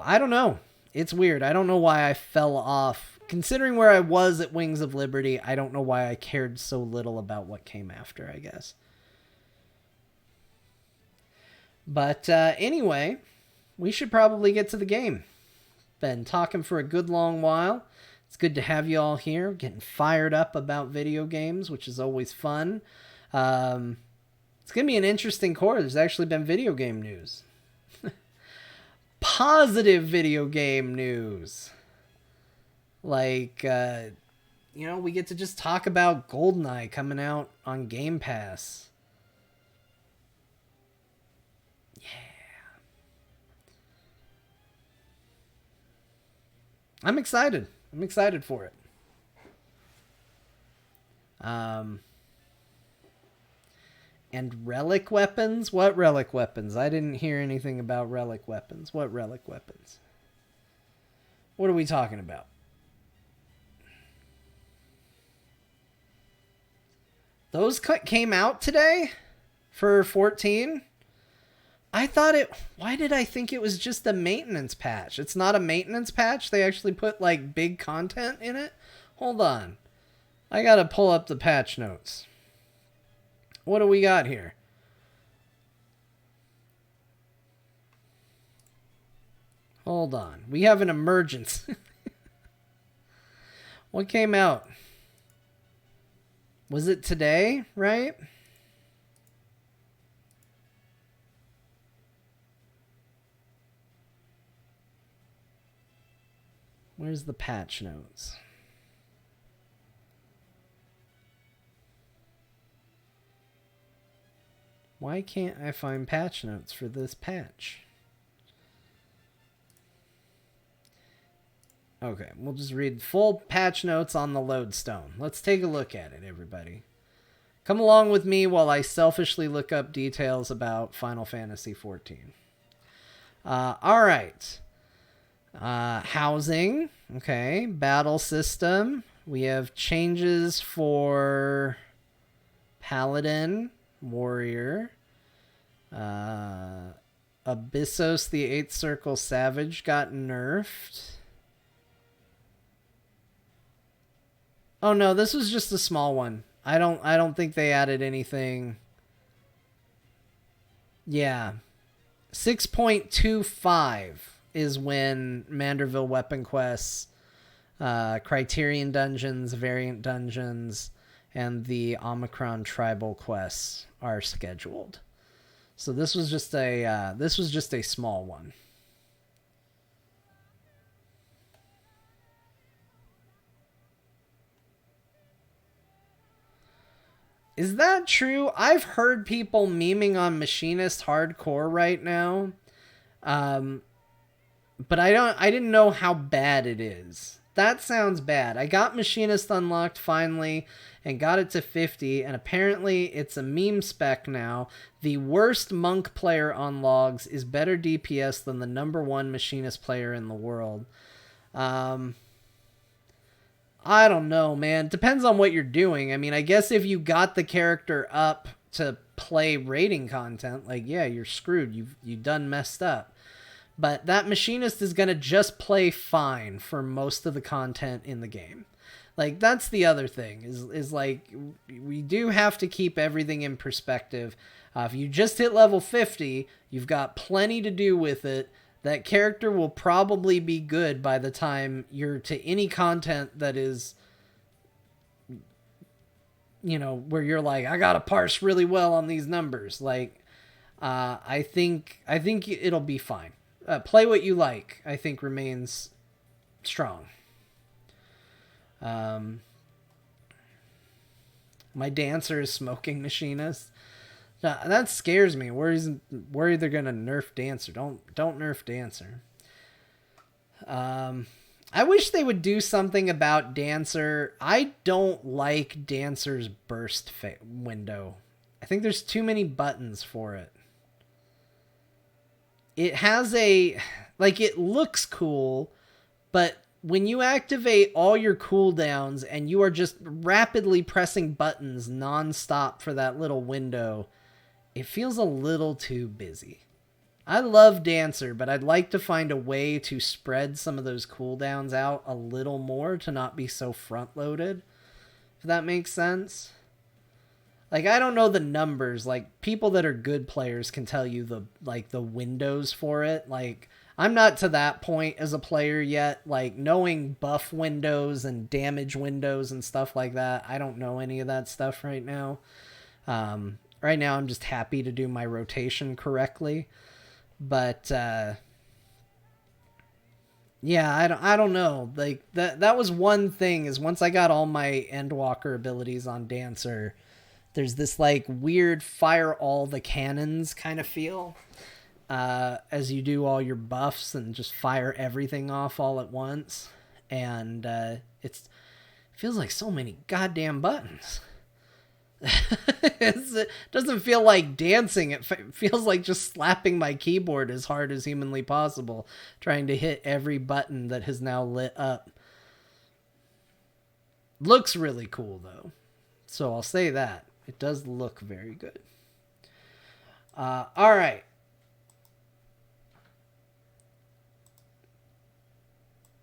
I don't know. It's weird. I don't know why I fell off. Considering where I was at Wings of Liberty, I don't know why I cared so little about what came after, I guess. But anyway, we should probably get to the game. Been talking for a good long while. It's good to have you all here, getting fired up about video games, which is always fun. It's going to be an interesting core. There's actually been video game news. Positive video game news. Like, we get to just talk about GoldenEye coming out on Game Pass. Yeah. I'm excited. I'm excited for it. And relic weapons? What relic weapons? I didn't hear anything about relic weapons. What relic weapons? What are we talking about? Those came out today for 14? Why did I think it was just a maintenance patch? It's not a maintenance patch? They actually put like big content in it? Hold on. I gotta pull up the patch notes. What do we got here? Hold on. We have an emergency. What came out? Was it today, right? Where's the patch notes? Why can't I find patch notes for this patch? Okay, we'll just read full patch notes on the lodestone. Let's take a look at it, everybody. Come along with me while I selfishly look up details about Final Fantasy XIV. All right. Housing. Okay. Battle system. We have changes for Paladin, Warrior. Abyssos, the 8th Circle Savage, got nerfed. Oh no, this was just a small one. I don't think they added anything. Yeah. 6.25 is when Manderville Weapon Quests, Criterion Dungeons, Variant Dungeons, and the Omicron Tribal Quests are scheduled. So this was just a small one. Is that true? I've heard people memeing on Machinist Hardcore right now. But I didn't know how bad it is. That sounds bad. I got Machinist unlocked finally and got it to 50, and apparently it's a meme spec now. The worst monk player on logs is better DPS than the #1 Machinist player in the world. I don't know, man. Depends on what you're doing. I mean, I guess if you got the character up to play raiding content, like, yeah, you're screwed. You done messed up. But that Machinist is going to just play fine for most of the content in the game. Like, that's the other thing, is like, we do have to keep everything in perspective. If you just hit level 50, you've got plenty to do with it. That character will probably be good by the time you're to any content that is, you know, where you're like, I gotta parse really well on these numbers. Like, I think it'll be fine. Play what you like, I think, remains strong. My dancer is smoking Machinist. That scares me. Worried they're gonna nerf Dancer. Don't nerf Dancer. I wish they would do something about Dancer. I don't like Dancer's burst window. I think there's too many buttons for it. It has it looks cool, but when you activate all your cooldowns and you are just rapidly pressing buttons nonstop for that little window, it feels a little too busy. I love Dancer, but I'd like to find a way to spread some of those cooldowns out a little more to not be so front-loaded, if that makes sense. Like, I don't know the numbers. Like, people that are good players can tell you the windows for it. Like, I'm not to that point as a player yet. Like, knowing buff windows and damage windows and stuff like that, I don't know any of that stuff right now. Right now, I'm just happy to do my rotation correctly. But, yeah, I don't know. Like, that was one thing, is once I got all my Endwalker abilities on Dancer, there's this, like, weird fire all the cannons kind of feel. As you do all your buffs and just fire everything off all at once. And, it feels like so many goddamn buttons. It doesn't feel like dancing. It feels like just slapping my keyboard as hard as humanly possible, trying to hit every button that has now lit up. Looks really cool, though. So I'll say that. It does look very good. All right.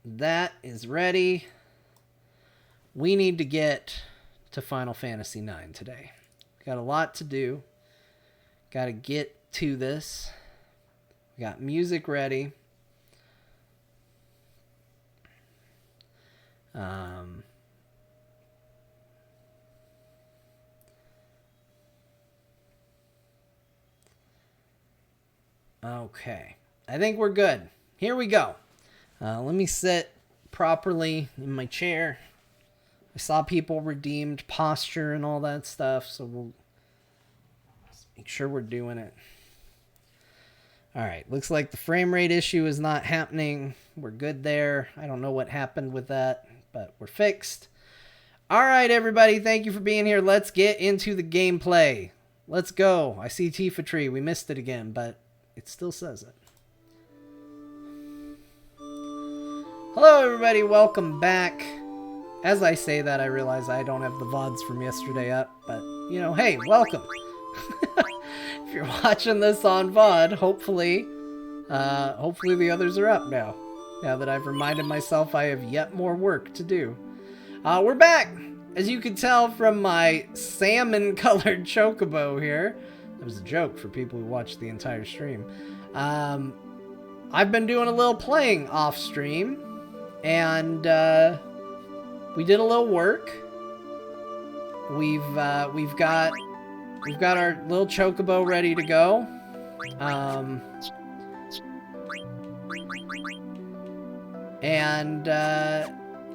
That is ready. We need to get to Final Fantasy IX today. Got a lot to do. Got to get to this. We got music ready. Um, okay. I think we're good. Here we go. Let me sit properly in my chair. I saw people redeemed posture and all that stuff, so we'll make sure we're doing it. All right, looks like the frame rate issue is not happening. We're good there. I don't know what happened with that, but we're fixed. All right, everybody, thank you for being here. Let's get into the gameplay. Let's go. I see Tifa Tree. We missed it again, but it still says it. Hello, everybody. Welcome back. As I say that, I realize I don't have the VODs from yesterday up, but, you know, hey, welcome. If you're watching this on VOD, hopefully the others are up now. Now that I've reminded myself I have yet more work to do. We're back! As you can tell from my salmon-colored chocobo here. That was a joke for people who watched the entire stream. I've been doing a little playing off-stream. And, we did a little work. We've got our little chocobo ready to go.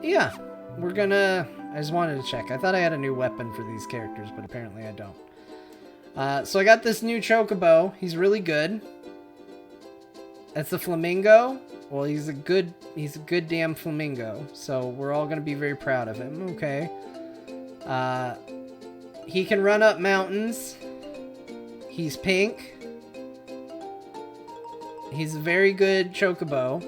Yeah, we're gonna... I just wanted to check. I thought I had a new weapon for these characters, but apparently I don't. So I got this new chocobo. He's really good. That's a flamingo. Well, he's a good damn flamingo. So we're all gonna be very proud of him. Okay. He can run up mountains. He's pink. He's a very good chocobo.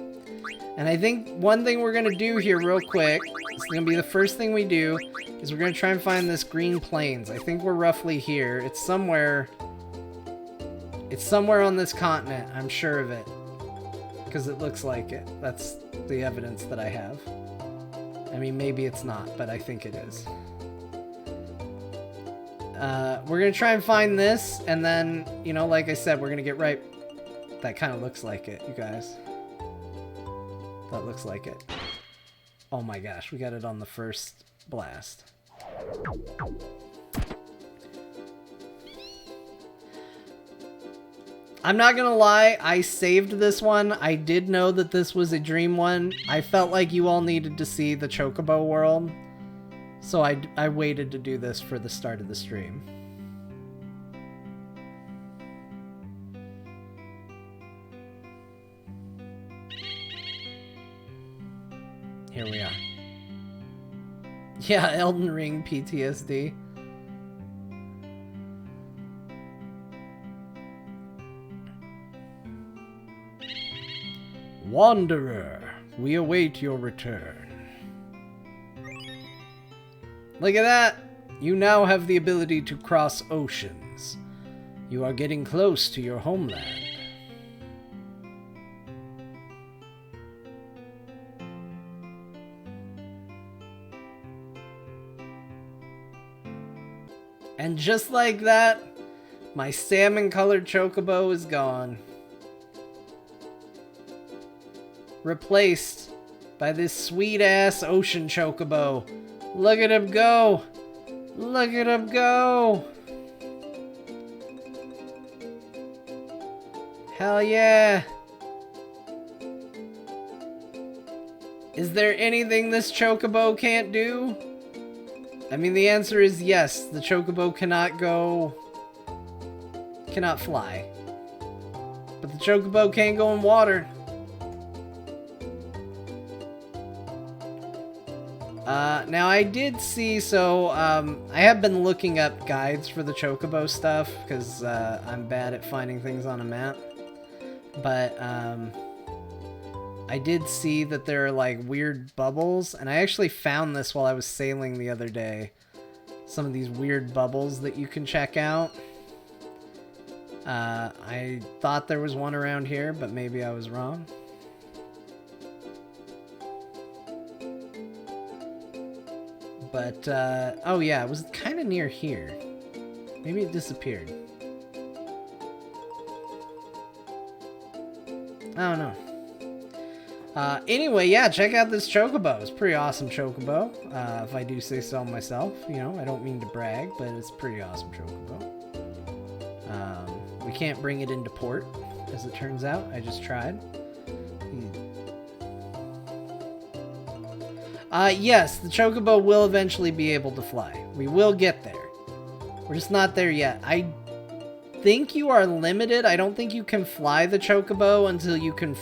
And I think one thing we're going to do here real quick, it's going to be the first thing we do, is we're going to try and find this green plains. I think we're roughly here. It's somewhere on this continent. I'm sure of it. Because it looks like it. That's the evidence that I have. I mean, maybe it's not, but I think it is. We're going to try and find this, and then, you know, like I said, we're going to get right... That kind of looks like it, you guys. That looks like it. Oh my gosh, we got it on the first blast. I'm not gonna lie, I saved this one. I did know that this was a dream one. I felt like you all needed to see the Chocobo world. So I waited to do this for the start of the stream. Here we are. Yeah, Elden Ring PTSD. Wanderer, we await your return. Look at that! You now have the ability to cross oceans. You are getting close to your homeland. And just like that, my salmon-colored chocobo is gone. Replaced by this sweet-ass ocean chocobo. Look at him go! Look at him go! Hell yeah! Is there anything this chocobo can't do? I mean, the answer is yes. The chocobo cannot fly. But the chocobo can go in water. Now I did see, so, I have been looking up guides for the chocobo stuff, because, I'm bad at finding things on a map. But, I did see that there are, like, weird bubbles, and I actually found this while I was sailing the other day. Some of these weird bubbles that you can check out. I thought there was one around here, but maybe I was wrong. But, oh yeah, it was kind of near here. Maybe it disappeared. I don't know. Anyway, yeah, check out this chocobo. It's a pretty awesome chocobo, if I do say so myself. You know, I don't mean to brag, but it's a pretty awesome chocobo. We can't bring it into port, as it turns out. I just tried. Yes, the chocobo will eventually be able to fly. We will get there. We're just not there yet. I think you are limited. I don't think you can fly the chocobo until you can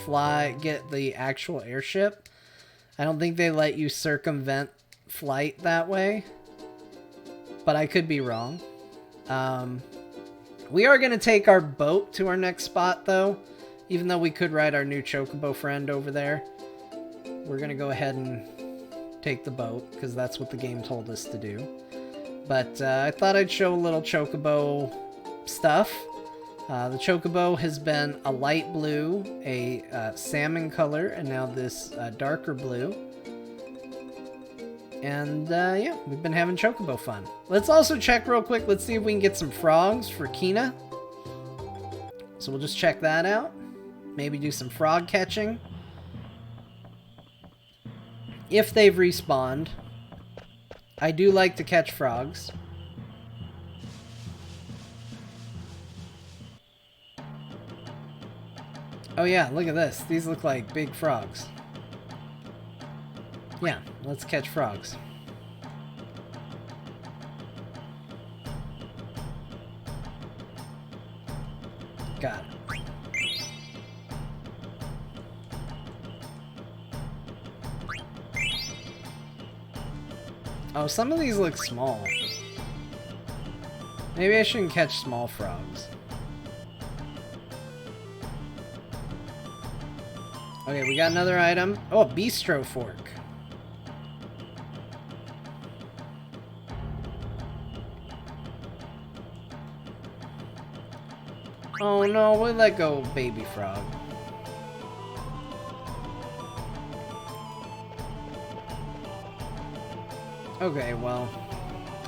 get the actual airship. I don't think they let you circumvent flight that way. But I could be wrong. We are going to take our boat to our next spot, though. Even though we could ride our new chocobo friend over there. We're going to go ahead and take the boat, because that's what the game told us to do. But I thought I'd show a little chocobo stuff. The chocobo has been a light blue, a salmon color, and now this darker blue. And yeah, we've been having chocobo fun. Let's also check real quick. Let's see if we can get some frogs for Kina. So we'll just check that out. Maybe do some frog catching. If they've respawned. I do like to catch frogs. Oh yeah, look at this. These look like big frogs. Yeah, let's catch frogs. Got it. Oh, some of these look small. Maybe I shouldn't catch small frogs. Okay, we got another item. Oh, a bistro fork. Oh no, we let go of baby frog. Okay, well,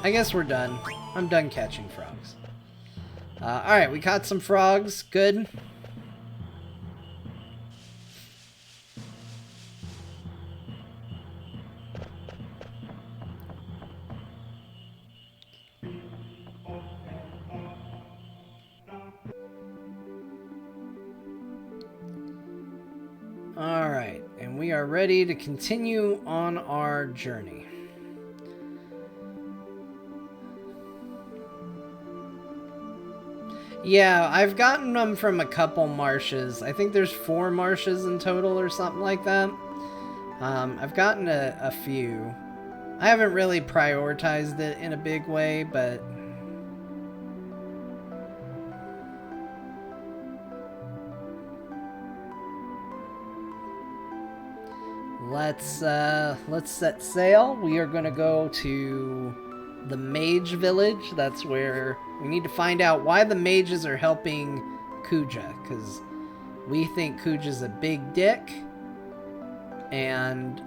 I guess we're done. I'm done catching frogs. Alright, we caught some frogs. Good. Alright, and we are ready to continue on our journey. Yeah, I've gotten them from a couple marshes. I think there's 4 marshes in total or something like that. I've gotten a few. I haven't really prioritized it in a big way, but... Let's set sail. We are gonna go to the Mage Village. That's where we need to find out why the mages are helping Kuja, because we think Kuja's a big dick, and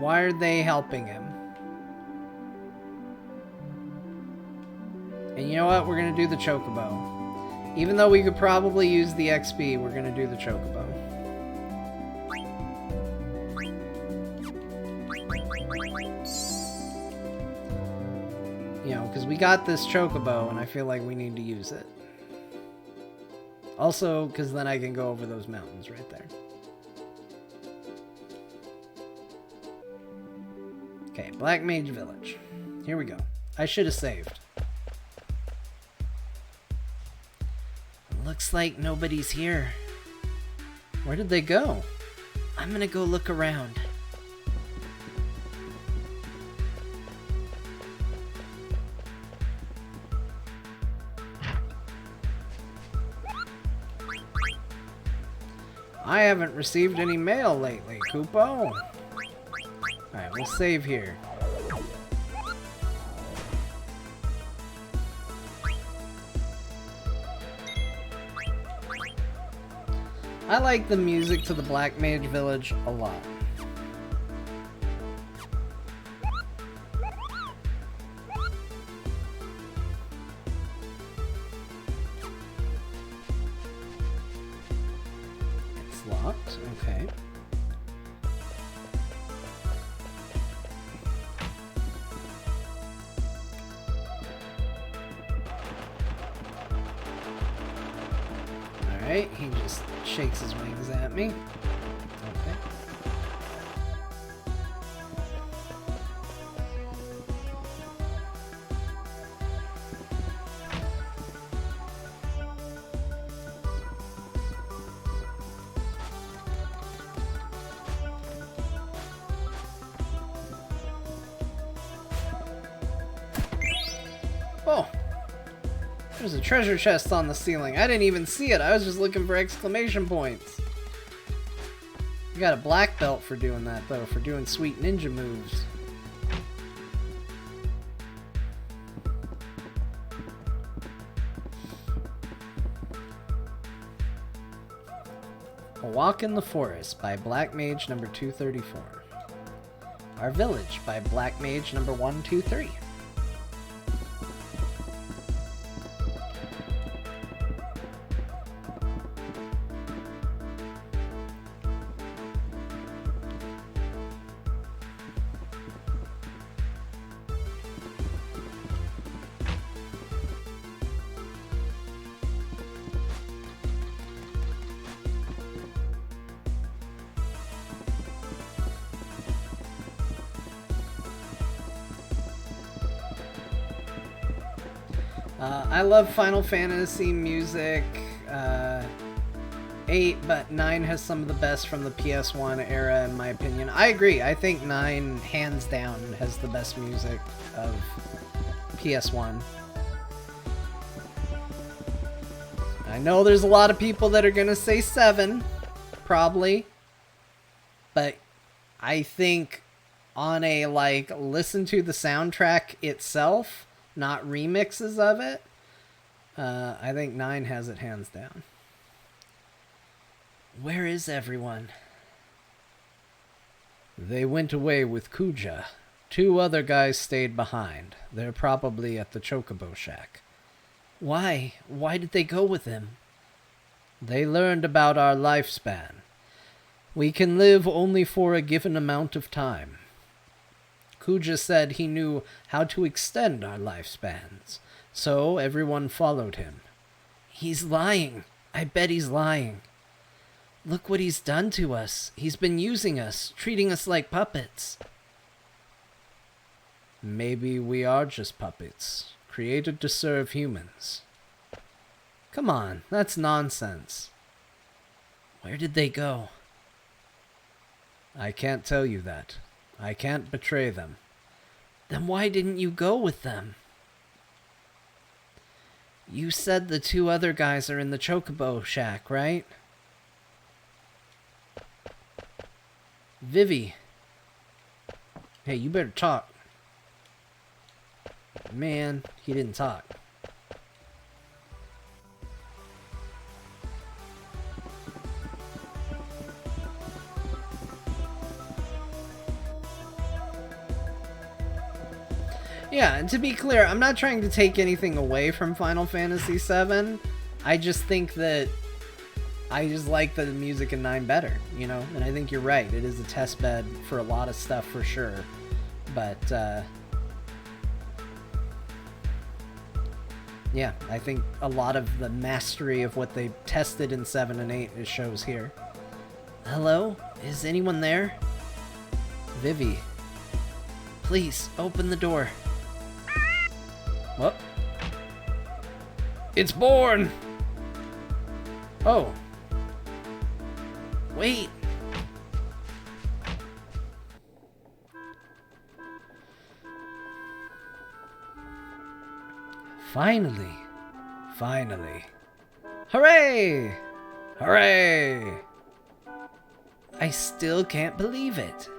why are they helping him? And you know what? We're gonna do the Chocobo. Even though we could probably use the XP, we're gonna do the Chocobo. You know, because we got this Chocobo, and I feel like we need to use it. Also, because then I can go over those mountains right there. Okay, Black Mage Village. Here we go. I should have saved. Looks like nobody's here. Where did they go? I'm gonna go look around. I haven't received any mail lately, Kupo. Alright, we'll save here. I like the music to the Black Mage Village a lot. It's locked, okay. Alright, he just shakes his wings at me. Okay. Oh! There's a treasure chest on the ceiling. I didn't even see it. I was just looking for exclamation points. You got a black belt for doing that, though, for doing sweet ninja moves. A Walk in the Forest by Black Mage number 234. Our Village by Black Mage number 123. I love Final Fantasy music, 8, but 9 has some of the best from the PS1 era, in my opinion. I agree. I think 9, hands down, has the best music of PS1. I know there's a lot of people that are going to say 7, probably, but I think on a, like, listen to the soundtrack itself, not remixes of it, I think 9 has it hands down. Where is everyone? They went away with Kuja. 2 other guys stayed behind. They're probably at the Chocobo Shack. Why? Why did they go with him? They learned about our lifespan. We can live only for a given amount of time. Kuja said he knew how to extend our lifespans, so everyone followed him. He's lying. I bet he's lying. Look what he's done to us. He's been using us, treating us like puppets. Maybe we are just puppets, created to serve humans. Come on, that's nonsense. Where did they go? I can't tell you that. I can't betray them. Then why didn't you go with them? You said the 2 other guys are in the Chocobo Shack, right? Vivi. Hey, you better talk. Man, he didn't talk. Yeah, and to be clear, I'm not trying to take anything away from Final Fantasy VII. I just think that I just like the music in 9 better, you know? And I think you're right. It is a test bed for a lot of stuff for sure. But, yeah, I think a lot of the mastery of what they tested in 7 and 8 shows here. Hello? Is anyone there? Vivi. Please, open the door. What? It's born! Oh. Wait. Finally. Finally. Hooray! Hooray! I still can't believe it.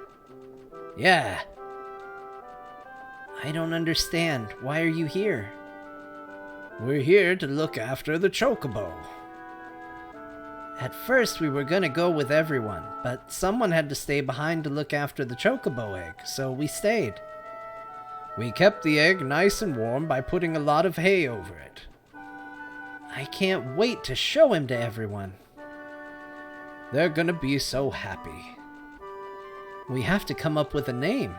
Yeah. I don't understand. Why are you here? We're here to look after the Chocobo. At first we were gonna go with everyone, but someone had to stay behind to look after the Chocobo egg, so we stayed. We kept the egg nice and warm by putting a lot of hay over it. I can't wait to show him to everyone. They're gonna be so happy. We have to come up with a name.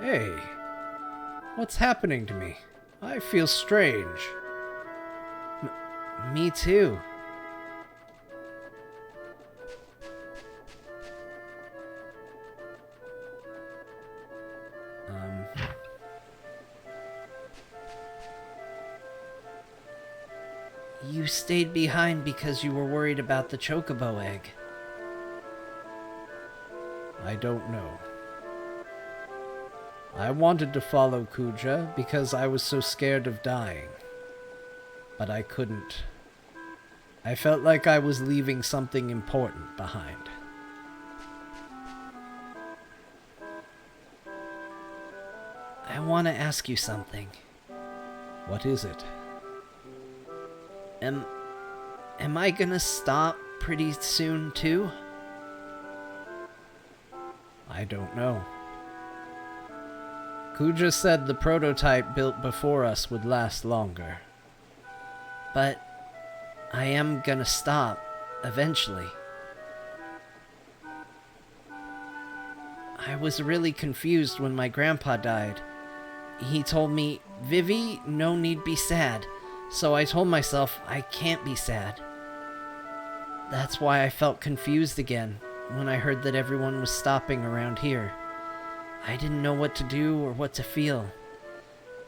Hey, what's happening to me? I feel strange. Me too. You stayed behind because you were worried about the chocobo egg. I don't know. I wanted to follow Kuja because I was so scared of dying. But I couldn't. I felt like I was leaving something important behind. I want to ask you something. What is it? Am I gonna stop pretty soon too? I don't know. Kuja said the prototype built before us would last longer. But I am gonna stop eventually. I was really confused when my grandpa died. He told me, Vivi, no need be sad. So I told myself I can't be sad. That's why I felt confused again when I heard that everyone was stopping around here. I didn't know what to do or what to feel.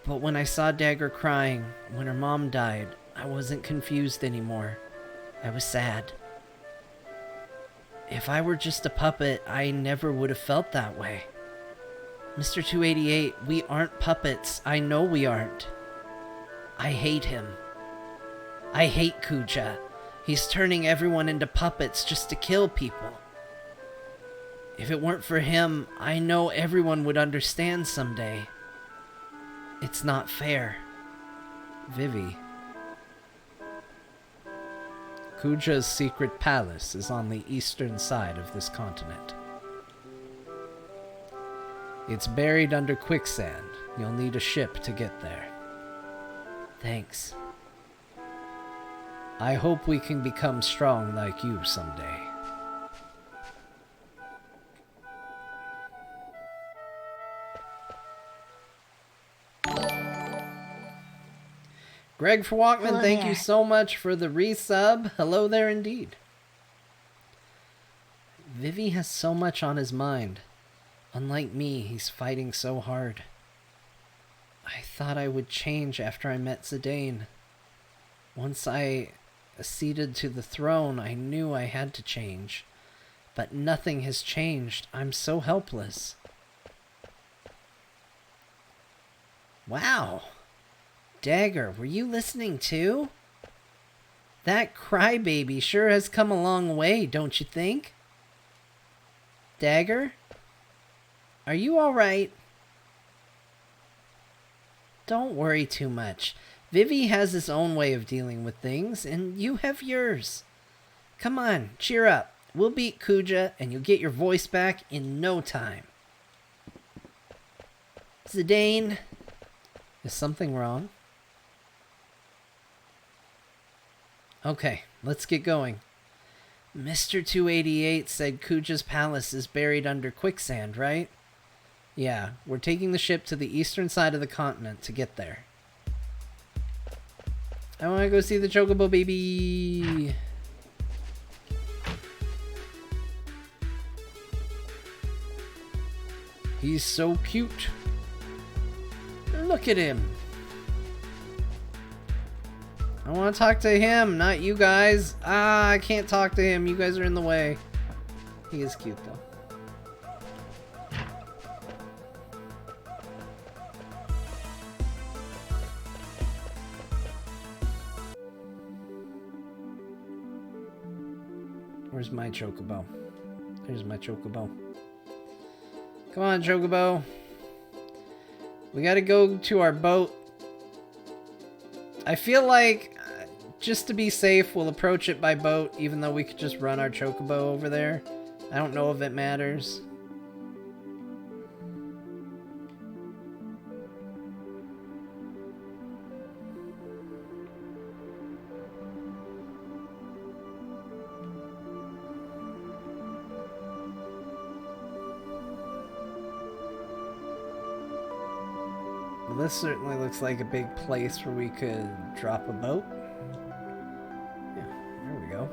But when I saw Dagger crying when her mom died, I wasn't confused anymore. I was sad. If I were just a puppet, I never would have felt that way. Mr. 288, we aren't puppets. I know we aren't. I hate him. I hate Kuja. He's turning everyone into puppets just to kill people. If it weren't for him, I know everyone would understand someday. It's not fair. Vivi. Kuja's secret palace is on the eastern side of this continent. It's buried under quicksand. You'll need a ship to get there. Thanks. I hope we can become strong like you someday. Greg for Walkman,
Hello
thank
there.
you so much for the resub. Hello there indeed. Vivi has so much on his mind. Unlike me, he's fighting so hard. I thought I would change after I met Zidane. Once I acceded to the throne, I knew I had to change. But nothing has changed. I'm so helpless. Wow. Dagger, were you listening too? That crybaby sure has come a long way, don't you think? Dagger? Are you alright? Don't worry too much. Vivi has his own way of dealing with things, and you have yours. Come on, cheer up. We'll beat Kuja, and you'll get your voice back in no time. Zidane, is something wrong? Okay, let's get going. Mr. 288 said Kuja's palace is buried under quicksand, right? Yeah, we're taking the ship to the eastern side of the continent to get there. I want to go see the Chocobo baby. He's so cute. Look at him. I want to talk to him, not you guys. Ah, I can't talk to him. You guys are in the way. He is cute, though. Where's my Chocobo? There's my Chocobo. Come on, Chocobo. We gotta go to our boat. I feel like, just to be safe, we'll approach it by boat, even though we could just run our Chocobo over there. I don't know if it matters. Well, this certainly looks like a big place where we could drop a boat. Yeah, there we go.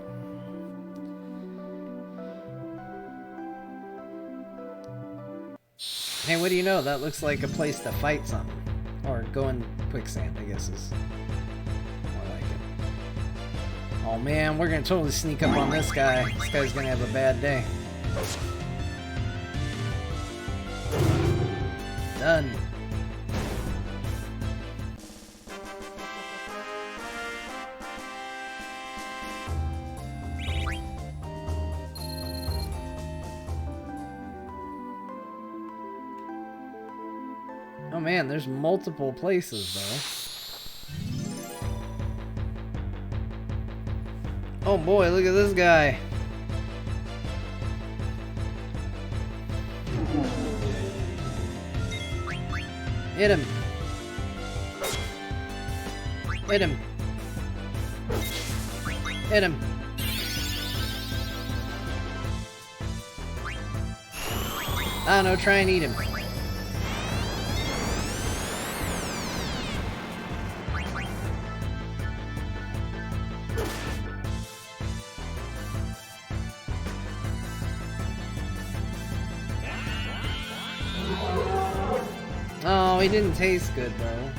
Hey, what do you know? That looks like a place to fight something. Or go in quicksand, I guess is more like it. Oh man, we're gonna totally sneak up on this guy. This guy's gonna have a bad day. Done. Oh man, there's multiple places though. Oh boy, look at this guy. Hit him. Hit him. Hit him. I don't know, try and eat him. Oh, he didn't taste good though.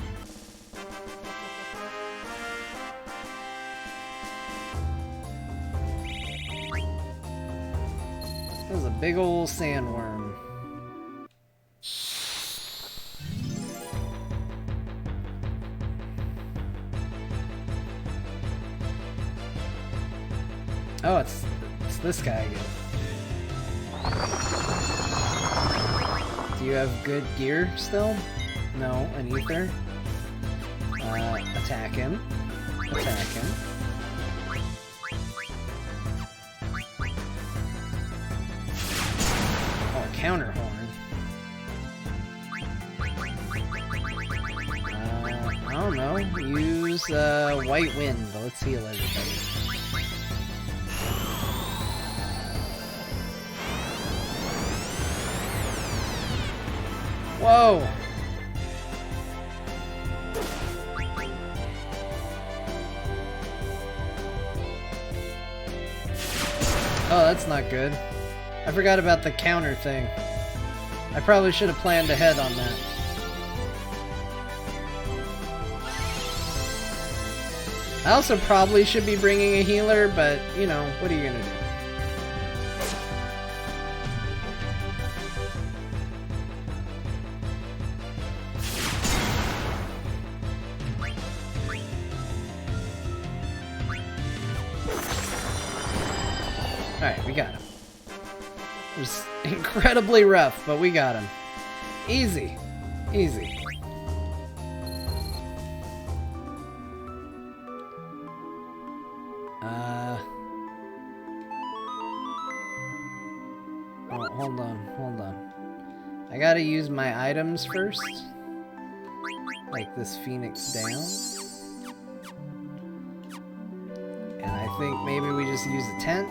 That was a big old sandworm. Oh, it's this guy again. Do you have good gear still? No, an ether. Attack him. Attack him. Oh, counter horn. I don't know. Use white wind. Let's heal everybody. Whoa! Oh, that's not good. I forgot about the counter thing. I probably should have planned ahead on that. I also probably should be bringing a healer, but, you know, what are you gonna do? Alright, we got him. It was incredibly rough, but we got him. Easy. Easy. Oh, hold on. I gotta use my items first. Like this Phoenix down. And I think maybe we just use a tent.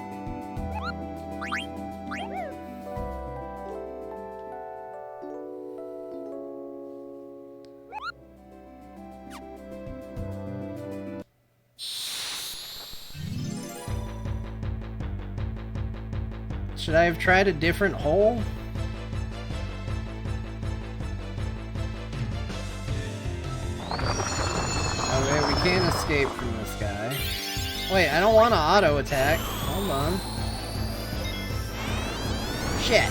Should I have tried a different hole? Okay, we can't escape from this guy. Wait, I don't want to auto attack. Hold on. Shit.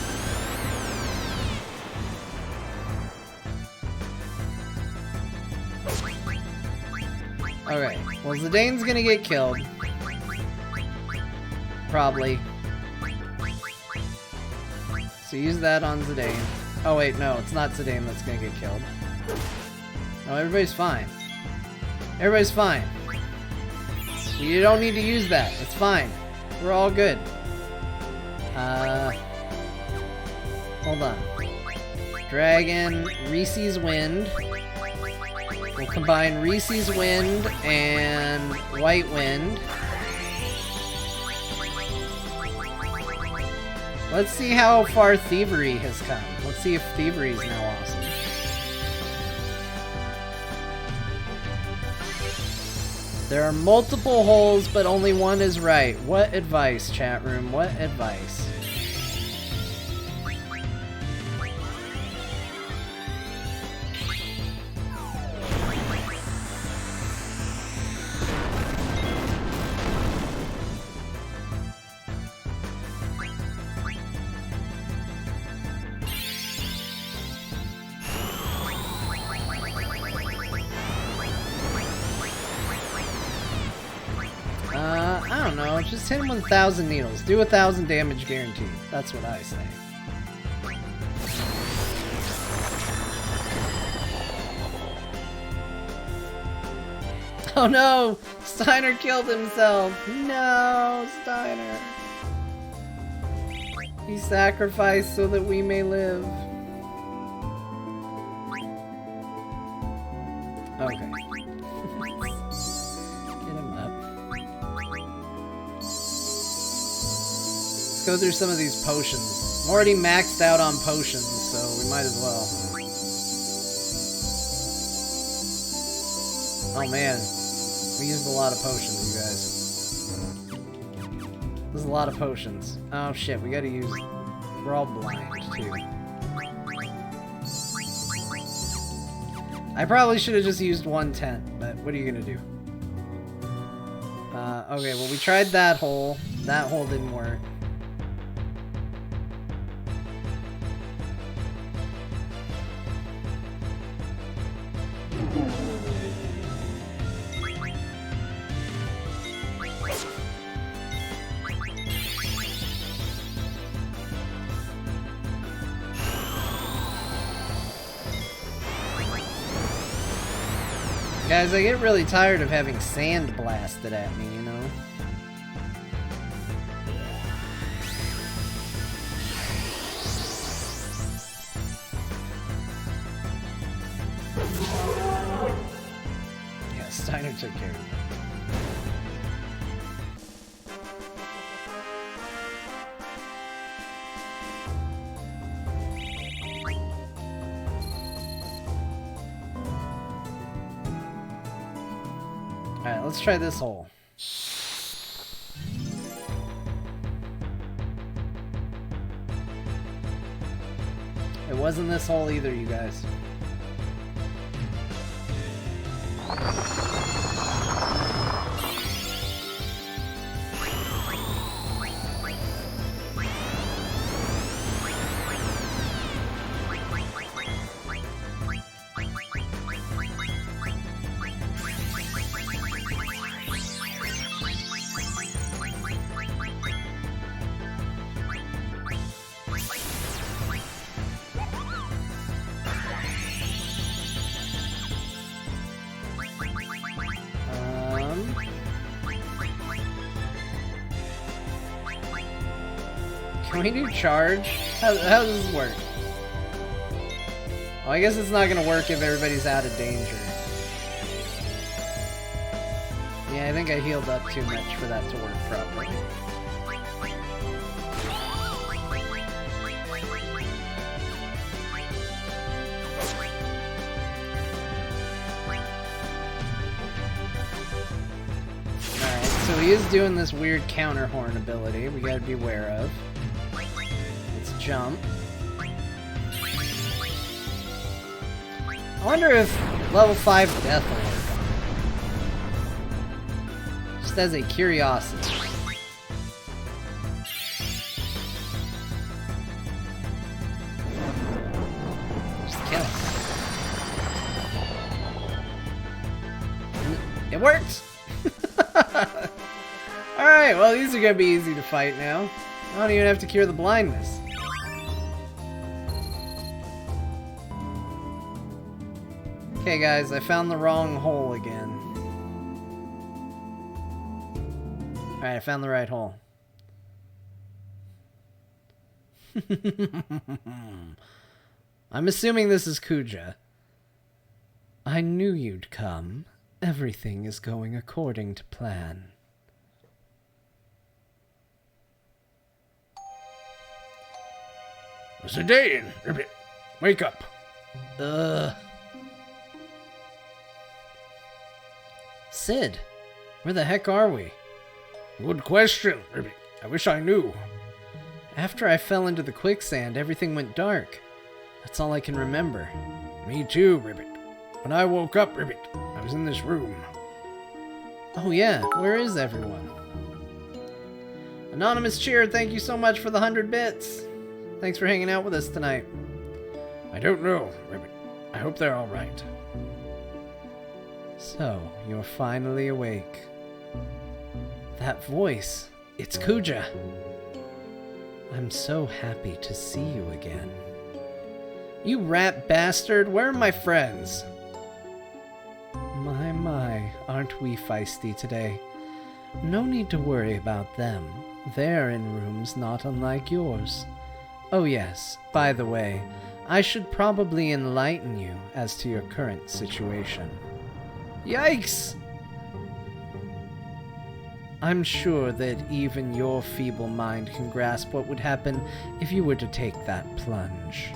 Okay, well Zidane's gonna get killed. Probably. So use that on Zidane. Oh wait, no, it's not Zidane that's gonna get killed. No, everybody's fine. Everybody's fine. You don't need to use that. It's fine. We're all good. Hold on. Dragon, Reese's Wind. We'll combine Reese's Wind and White Wind. Let's see how far Thievery has come. Let's see if Thievery is now awesome. There are multiple holes, but only one is right. What advice, chat room? What advice? just hit him with 1,000 needles. Do 1,000 damage guaranteed. That's what I say. Oh no! Steiner killed himself! No, Steiner! He sacrificed so that we may live. Okay. Get him up. Let's go through some of these potions. I'm already maxed out on potions, so we might as well. Oh man. We used a lot of potions, you guys. There's a lot of potions. Oh shit, we gotta use... We're all blind, too. I probably should have just used 110, but what are you gonna do? Okay, well we tried that hole. That hole didn't work. Guys, I get really tired of having sand blasted at me, you know? Yeah, Steiner took care of it. Alright, let's try this hole. It wasn't this hole either, you guys. Can we do charge? How does this work? Well, I guess it's not gonna work if everybody's out of danger. Yeah, I think I healed up too much for that to work properly. Alright, so he is doing this weird counter horn ability we gotta be aware of. Jump. I wonder if level 5 death will work. Just as a curiosity. Just kill him. It worked! Alright, well these are gonna be easy to fight now. I don't even have to cure the blindness. Okay guys, I found the wrong hole again. Alright, I found the right hole. I'm assuming this is Kuja. I knew you'd come. Everything is going according to plan.
Zidane, wake up.
Sid, where the heck are we?
Good question. I wish I knew.
After I fell into the quicksand, everything went dark. That's all I can remember.
Me too, Ribbit. When I woke up, Ribbit, I was in this room.
Oh yeah, where is everyone? Anonymous Cheer, thank you so much for the 100 bits. Thanks for hanging out with us tonight.
I don't know, Ribbit. I hope they're all right.
So, you're finally awake. That voice, It's Kuja. I'm so happy to see you again. You rat bastard, where are my friends? My, aren't we feisty today? No need to worry about them. They're in rooms not unlike yours. Oh yes, by the way, I should probably enlighten you as to your current situation. Yikes! I'm sure that even your feeble mind can grasp what would happen if you were to take that plunge.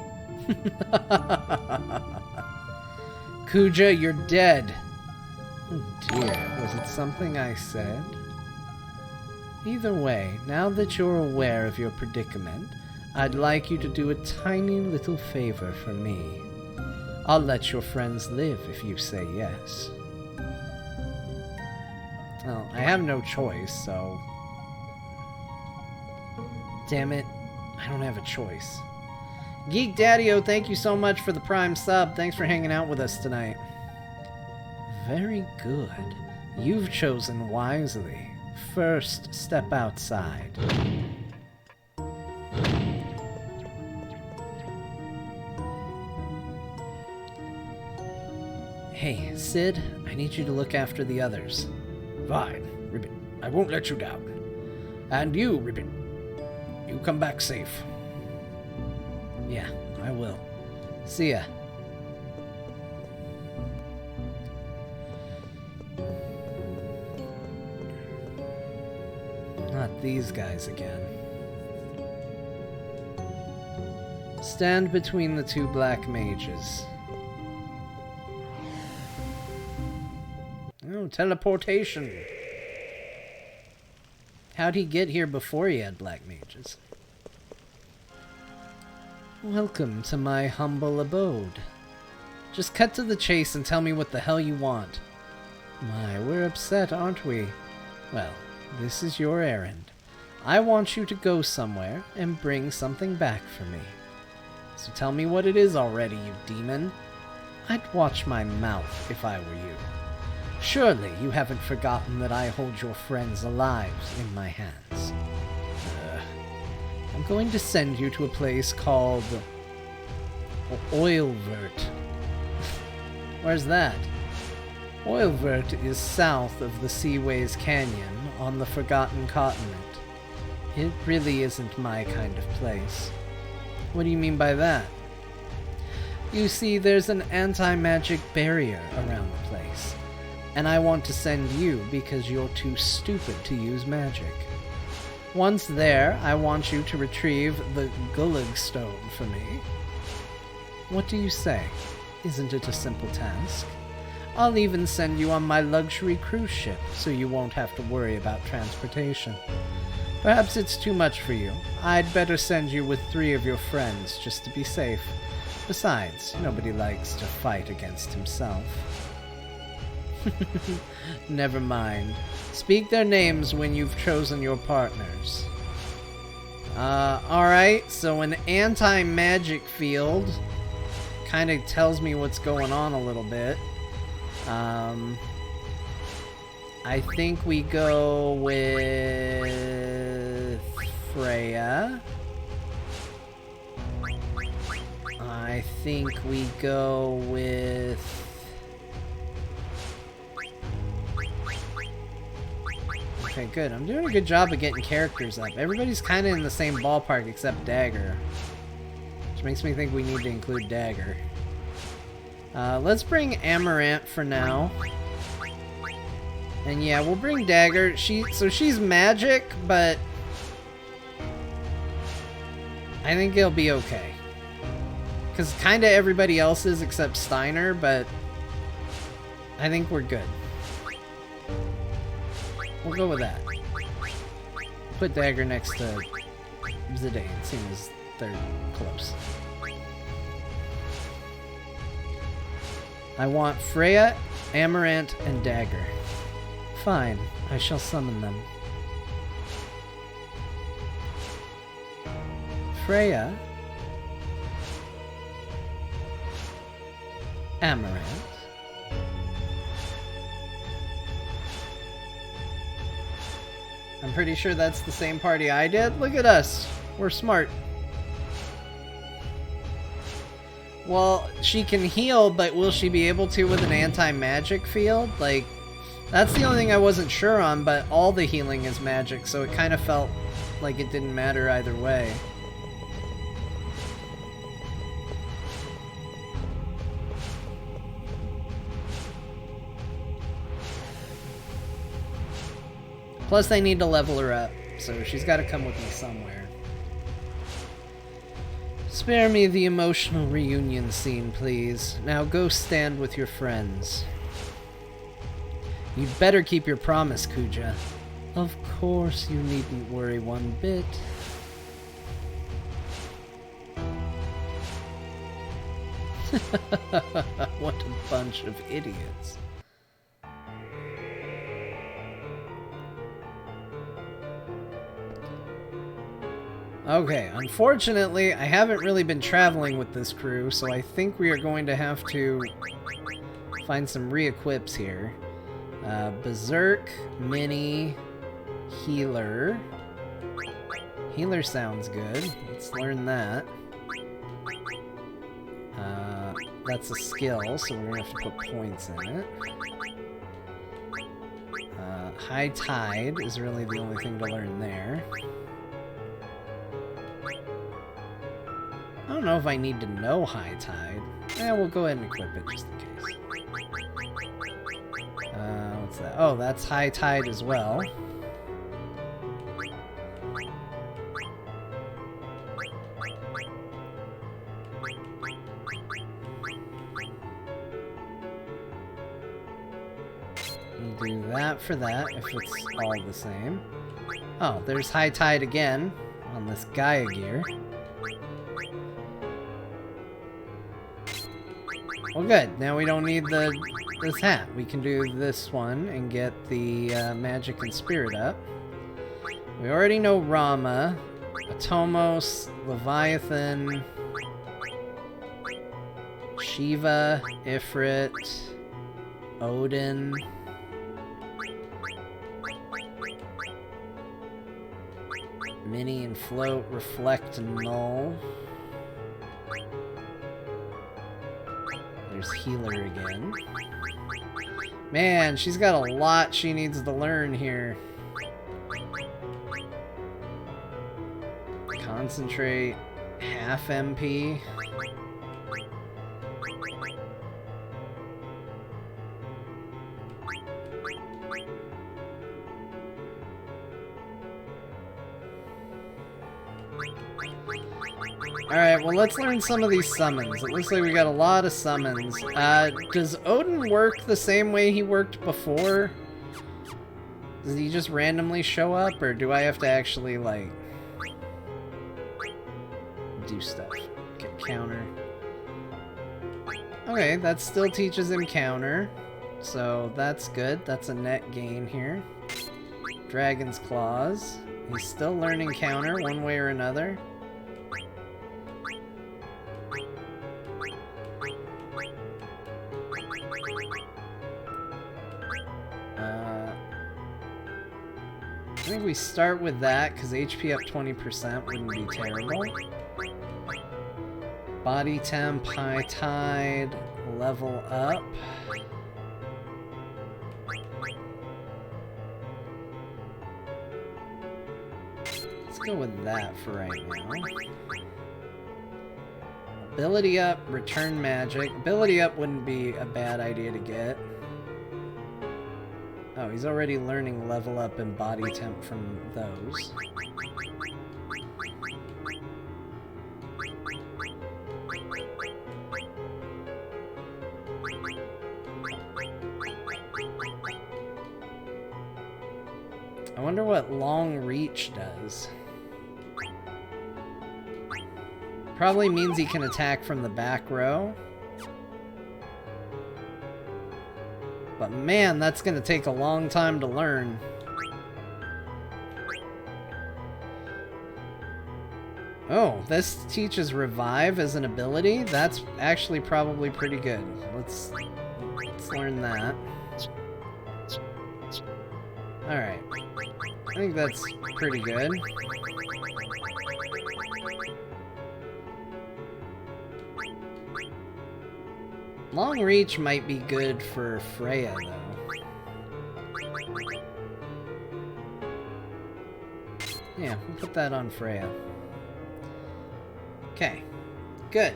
Kuja, you're dead. Oh dear, was it something I said? Either way, now that you're aware of your predicament, I'd like you to do a tiny little favor for me. I'll let your friends live if you say yes. Well, I have no choice, so... Damn it, I don't have a choice. Geek Daddy-O, thank you so much for the Prime sub. Thanks for hanging out with us tonight. Very good. You've chosen wisely. First, step outside. Hey, Sid, I need you to look after the others.
Fine, Ribbit. I won't let you down. And you, Ribbit. You come back safe.
Yeah, I will. See ya. Not these guys again. Stand between the two black mages. Oh, teleportation. How'd he get here before he had black mages? Welcome to my humble abode. Just cut to the chase and tell me what the hell you want. My, we're upset, aren't we? Well, this is your errand. I want you to go somewhere and bring something back for me. So tell me what it is already, you demon. I'd watch my mouth if I were you. Surely you haven't forgotten that I hold your friends' lives in my hands. I'm going to send you to a place called Oilvert. Where's that? Oilvert is south of the Seaways Canyon on the Forgotten Continent. It really isn't my kind of place. What do you mean by that? You see, there's an anti-magic barrier around the place, and I want to send you because you're too stupid to use magic. Once there, I want you to retrieve the Gulag Stone for me. What do you say? Isn't it a simple task? I'll even send you on my luxury cruise ship, so you won't have to worry about transportation. Perhaps it's too much for you. I'd better send you with 3 of your friends, just to be safe. Besides, nobody likes to fight against himself. Never mind. Speak their names when you've chosen your partners. Alright, so an anti-magic field kind of tells me what's going on a little bit. I think we go with Freya. I think we go with... Okay, good. I'm doing a good job of getting characters up. Everybody's kind of in the same ballpark except Dagger. Which makes me think we need to include Dagger. Let's bring Amaranth for now. And yeah, we'll bring Dagger. So she's magic, but I think it'll be okay. Because kind of everybody else is except Steiner, but I think we're good. We'll go with that. Put Dagger next to Zidane, seeing as they're close. I want Freya, Amaranth, and Dagger. Fine, I shall summon them. Freya, Amaranth, I'm pretty sure that's the same party I did. Look at us. We're smart. Well, she can heal, but will she be able to with an anti-magic field? Like, that's the only thing I wasn't sure on, but all the healing is magic, so it kind of felt like it didn't matter either way. Plus, I need to level her up, so she's got to come with me somewhere. Spare me the emotional reunion scene, please. Now go stand with your friends. You'd better keep your promise, Kuja. Of course, you needn't worry one bit. What a bunch of idiots. Okay, unfortunately, I haven't really been traveling with this crew, so I think we are going to have to find some re-equips here. Berserk, Mini, Healer. Healer sounds good. Let's learn that. That's a skill, so we're going to have to put points in it. High Tide is really the only thing to learn there. I don't know if I need to know High Tide. We'll go ahead and equip it just in case. What's that? Oh, that's High Tide as well. We'll do that for that if it's all the same. Oh, there's High Tide again on this Gaia gear. Well, good. Now we don't need this hat. We can do this one and get the magic and spirit up. We already know Rama, Atomos, Leviathan, Shiva, Ifrit, Odin. Mini and Float, Reflect and Null. There's Healer again. Man, she's got a lot she needs to learn here. Concentrate, half MP. Alright, well, let's learn some of these summons. It looks like we got a lot of summons. Does Odin work the same way he worked before? Does he just randomly show up, or do I have to actually, like, do stuff? Okay, counter. Okay, that still teaches him counter, so that's good. That's a net gain here. Dragon's Claws. He's still learning counter one way or another. I think we start with that, because HP up 20% wouldn't be terrible. Body temp, high tide, level up. Let's go with that for right now. Ability up, return magic. Ability up wouldn't be a bad idea to get. Oh, he's already learning level up and body temp from those. I wonder what long reach does. Probably means he can attack from the back row. But man, that's gonna take a long time to learn. Oh, this teaches revive as an ability? That's actually probably pretty good. Let's learn that. Alright. I think that's pretty good. Long reach might be good for Freya, though. Yeah, we'll put that on Freya. Okay. Good.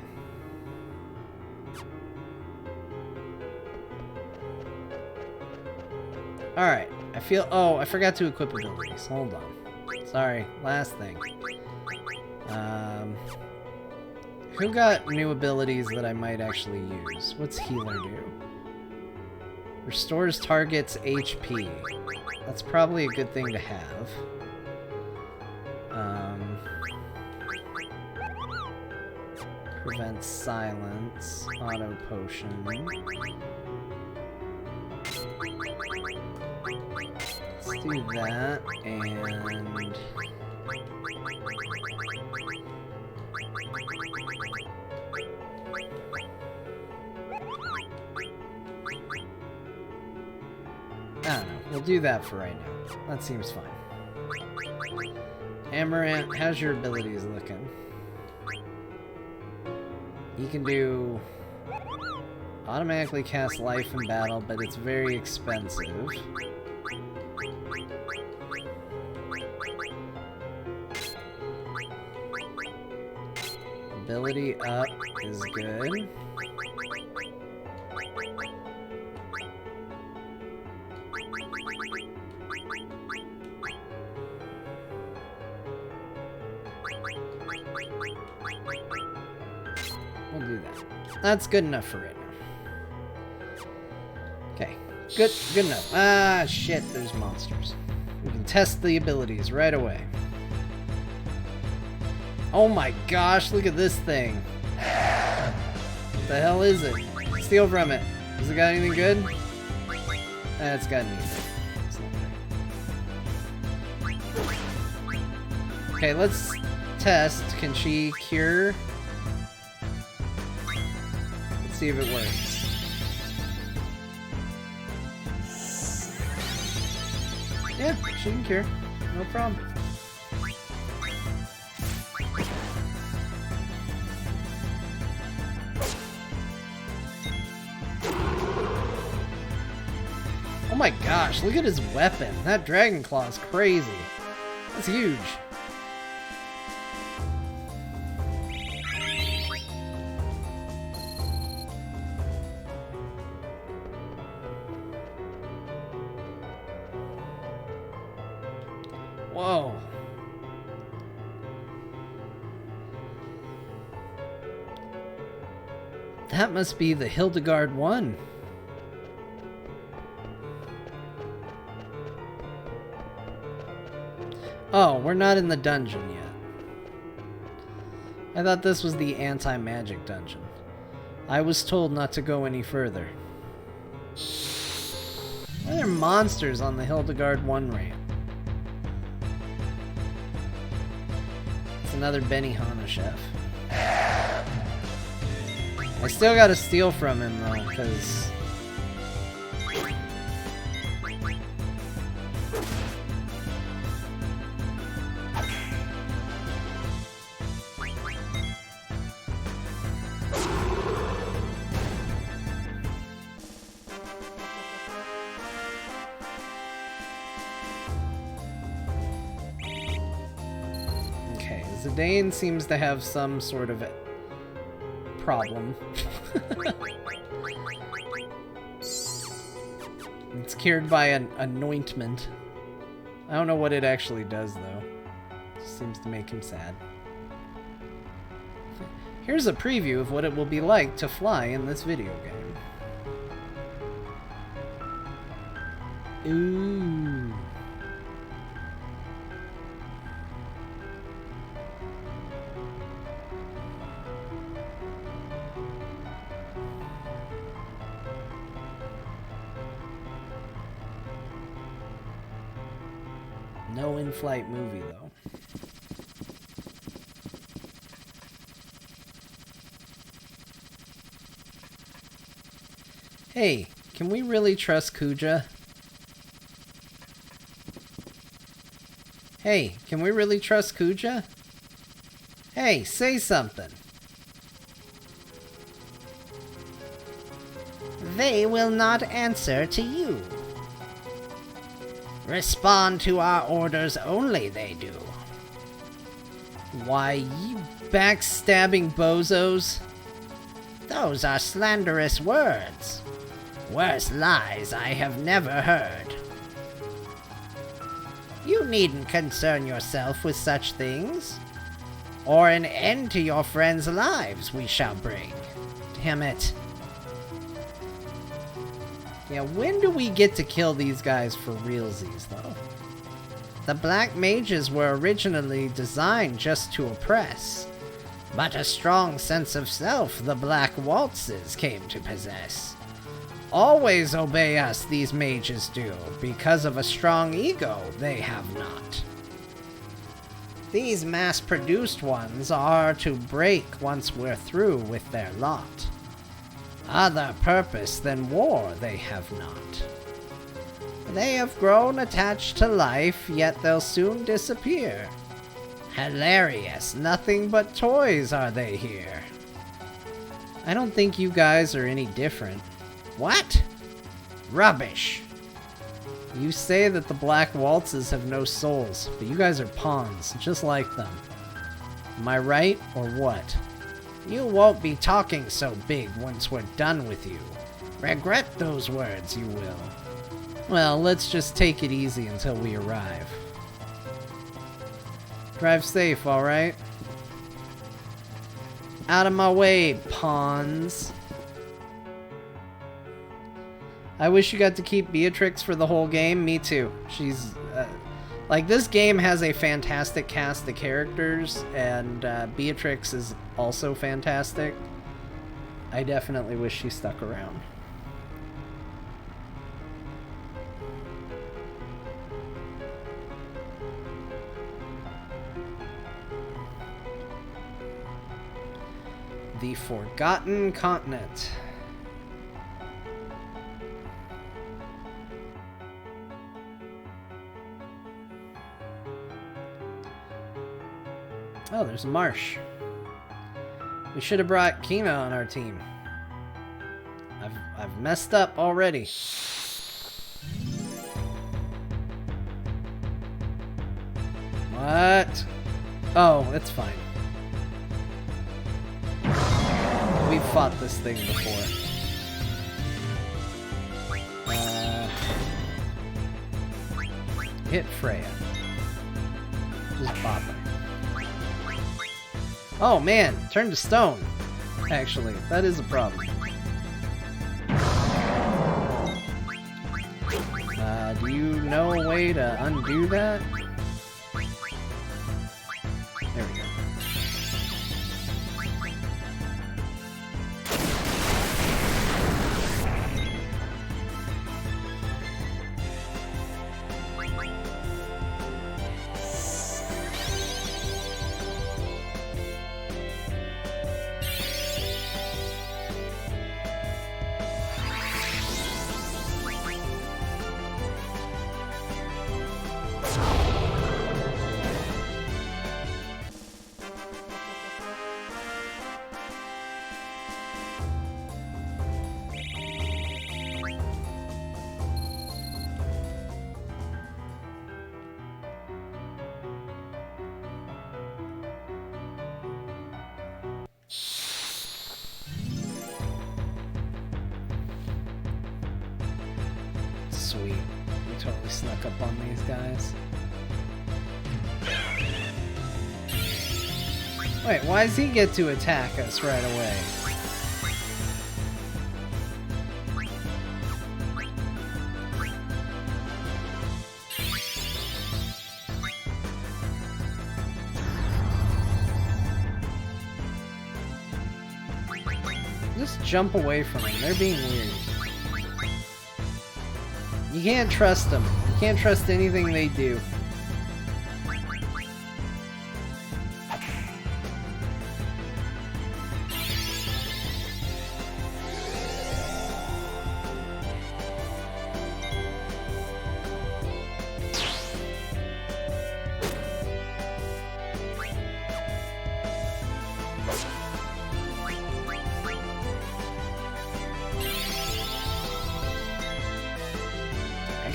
Alright. I feel... Oh, I forgot to equip abilities. Hold on. Sorry. Last thing. Who got new abilities that I might actually use? What's Healer do? Restores target's HP. That's probably a good thing to have. Prevents silence. Auto potion. Let's do that, and... I don't know. We'll do that for right now. That seems fine. Amaranth, how's your abilities looking? You can do... automatically cast life in battle, but it's very expensive. Ability up is good. We'll do that. That's good enough for right now. Okay. Good enough. Ah, shit, there's monsters. We can test the abilities right away. Oh my gosh, look at this thing. What the hell is it? Steal from it. Has it got anything good? It's got anything. It's not great. Okay, let's test. Can she cure? Let's see if it works. Yeah, she can cure. No problem. Oh my gosh, look at his weapon. That Dragon Claw is crazy. That's huge. Whoa. That must be the Hildegard one. Oh, we're not in the dungeon yet. I thought this was the anti-magic dungeon. I was told not to go any further. Why are there monsters on the Hildegard 1 ramp? It's another Benihana chef. I still gotta steal from him though, because... Zidane seems to have some sort of problem. It's cured by an anointment. I don't know what it actually does, though. Seems to make him sad. Here's a preview of what it will be like to fly in this video game. Ooh. No in-flight movie, though. Hey, can we really trust Kuja? Hey, can we really trust Kuja? Hey, say something. They will not answer to you. Respond to our orders only, they do. Why, you backstabbing bozos. Those are slanderous words. Worse lies I have never heard. You needn't concern yourself with such things, or an end to your friends' lives we shall bring. Damn it. Yeah, when do we get to kill these guys for realsies, though? The Black Mages were originally designed just to oppress, but a strong sense of self the Black Waltzes came to possess. Always obey us, these mages do, because of a strong ego they have not. These mass-produced ones are to break once we're through with their lot. Other purpose than war they have not. They have grown attached to life, yet they'll soon disappear. Hilarious, nothing but toys are they here. I don't think you guys are any different. What? Rubbish. You say that the Black Waltzes have no souls, but you guys are pawns, just like them. Am I right, or what? You won't be talking so big once we're done with you. Regret those words, you will. Well, let's just take it easy until we arrive. Drive safe, alright? Out of my way, pawns. I wish you got to keep Beatrix for the whole game. Me too. She's, like, this game has a fantastic cast of characters, and Beatrix is also fantastic. I definitely wish she stuck around. The Forgotten Continent. Oh, there's a marsh. We should have brought Kina on our team. I've messed up already. What? Oh, it's fine. We've fought this thing before. Hit Freya. Just bop her. Oh man, turn to stone. Actually, that is a problem. Do you know a way to undo that? There we go. Sweet. We totally snuck up on these guys. Wait, why does he get to attack us right away? Just jump away from them. They're being weird. You can't trust them. You can't trust anything they do.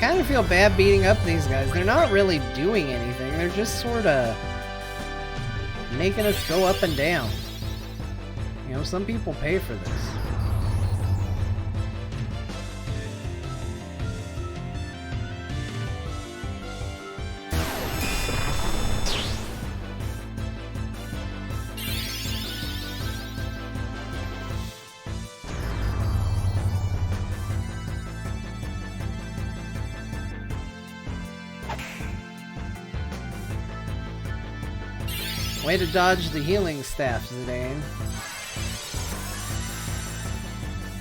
kind of feel bad beating up these guys. They're not really doing anything. They're just sort of making us go up and down. You know, some people pay for this. Way to dodge the healing staff, Zidane.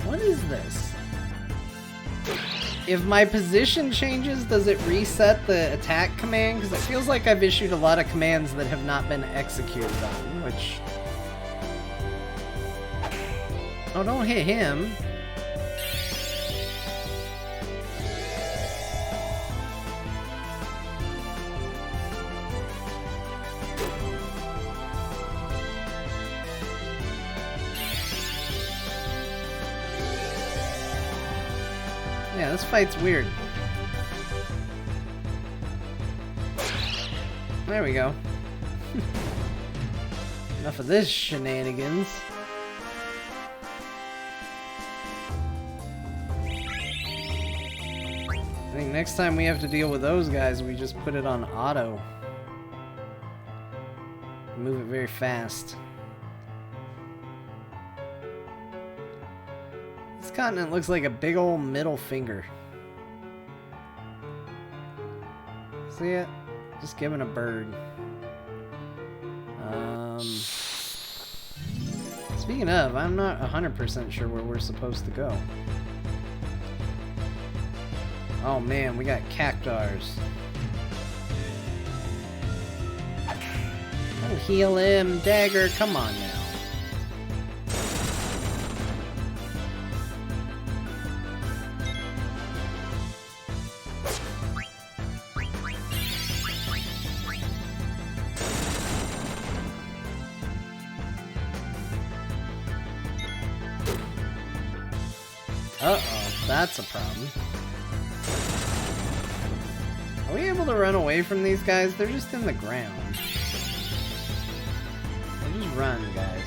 What is this? If my position changes, does it reset the attack command? Because it feels like I've issued a lot of commands that have not been executed on, which... Oh, don't hit him. Yeah, this fight's weird. There we go. Enough of this shenanigans. I think next time we have to deal with those guys, we just put it on auto. Move it very fast. This continent looks like a big old middle finger. See it? Just giving a bird. Speaking of, I'm not 100% sure where we're supposed to go. Oh man, we got cactars. Oh, heal him, dagger, come on now. Uh-oh, that's a problem. Are we able to run away from these guys? They're just in the ground. We'll just run, guys.